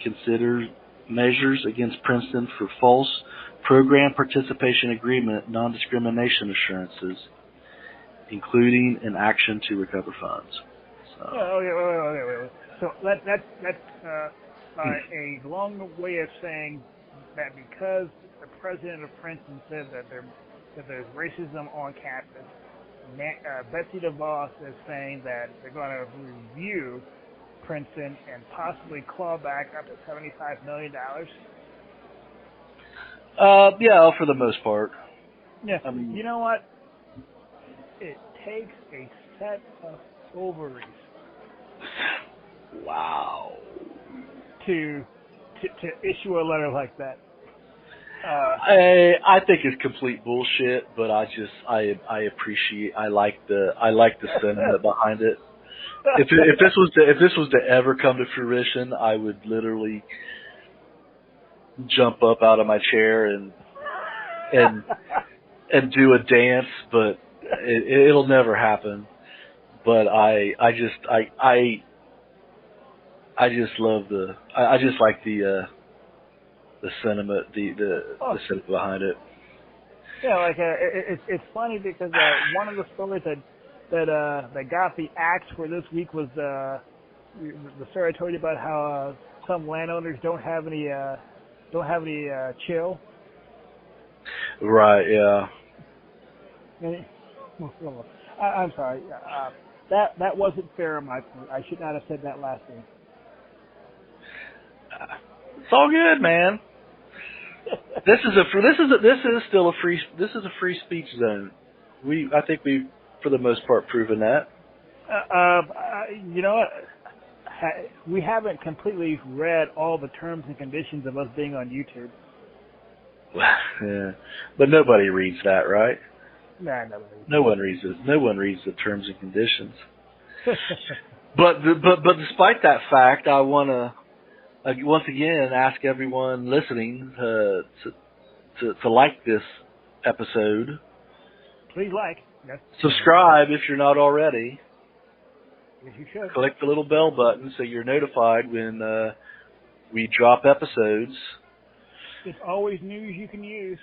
considers measures against Princeton for false program participation agreement non-discrimination assurances, including an action to recover funds. So, wait. So that's a long way of saying that because the president of Princeton said that there's racism on campus, Betsy DeVos is saying that they're going to review Princeton and possibly claw back up to $75 million. Yeah, for the most part. Yeah. You know what? It takes a set of ovaries. Wow. To issue a letter like that. I think it's complete bullshit, but I like the sentiment behind it. If this was to ever come to fruition, I would literally jump up out of my chair and do a dance, but it'll never happen. But I just like the sentiment, the sentiment behind it. Yeah, like it's funny because one of the stories that got the axe for this week was the story I told you about how some landowners don't have any chill. Right. Yeah. I'm sorry. That wasn't fair on my part. I should not have said that last name. It's all good, man. This is still a free speech zone. I think we've for the most part proven that. You know what? We haven't completely read all the terms and conditions of us being on YouTube. Yeah, but nobody reads that, right? Nah, nobody. No one reads it. No one reads the terms and conditions. But despite that fact, I want to once again ask everyone listening to like this episode. Please like. Yes. Subscribe if you're not already. Yes, you should. Click the little bell button so you're notified when we drop episodes. It's always news you can use.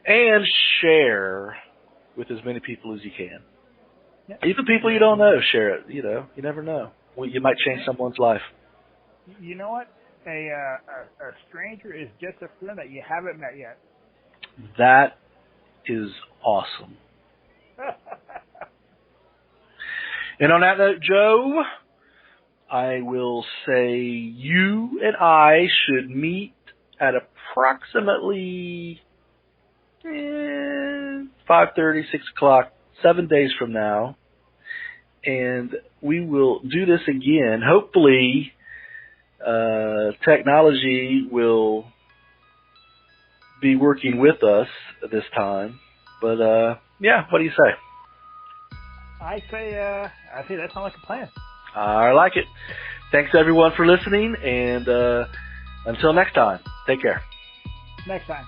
And share with as many people as you can. Yep. Even people you don't know, share it. You know, you never know. You might change someone's life. You know what? A stranger is just a friend that you haven't met yet. That is awesome. And on that note, Joe, I will say you and I should meet at approximately 5:30, 6 o'clock, 7 days from now. And we will do this again. Hopefully, technology will be working with us this time. But, yeah, what do you say? I say that sounds like a plan. I like it. Thanks, everyone, for listening. And until next time, take care. Next time.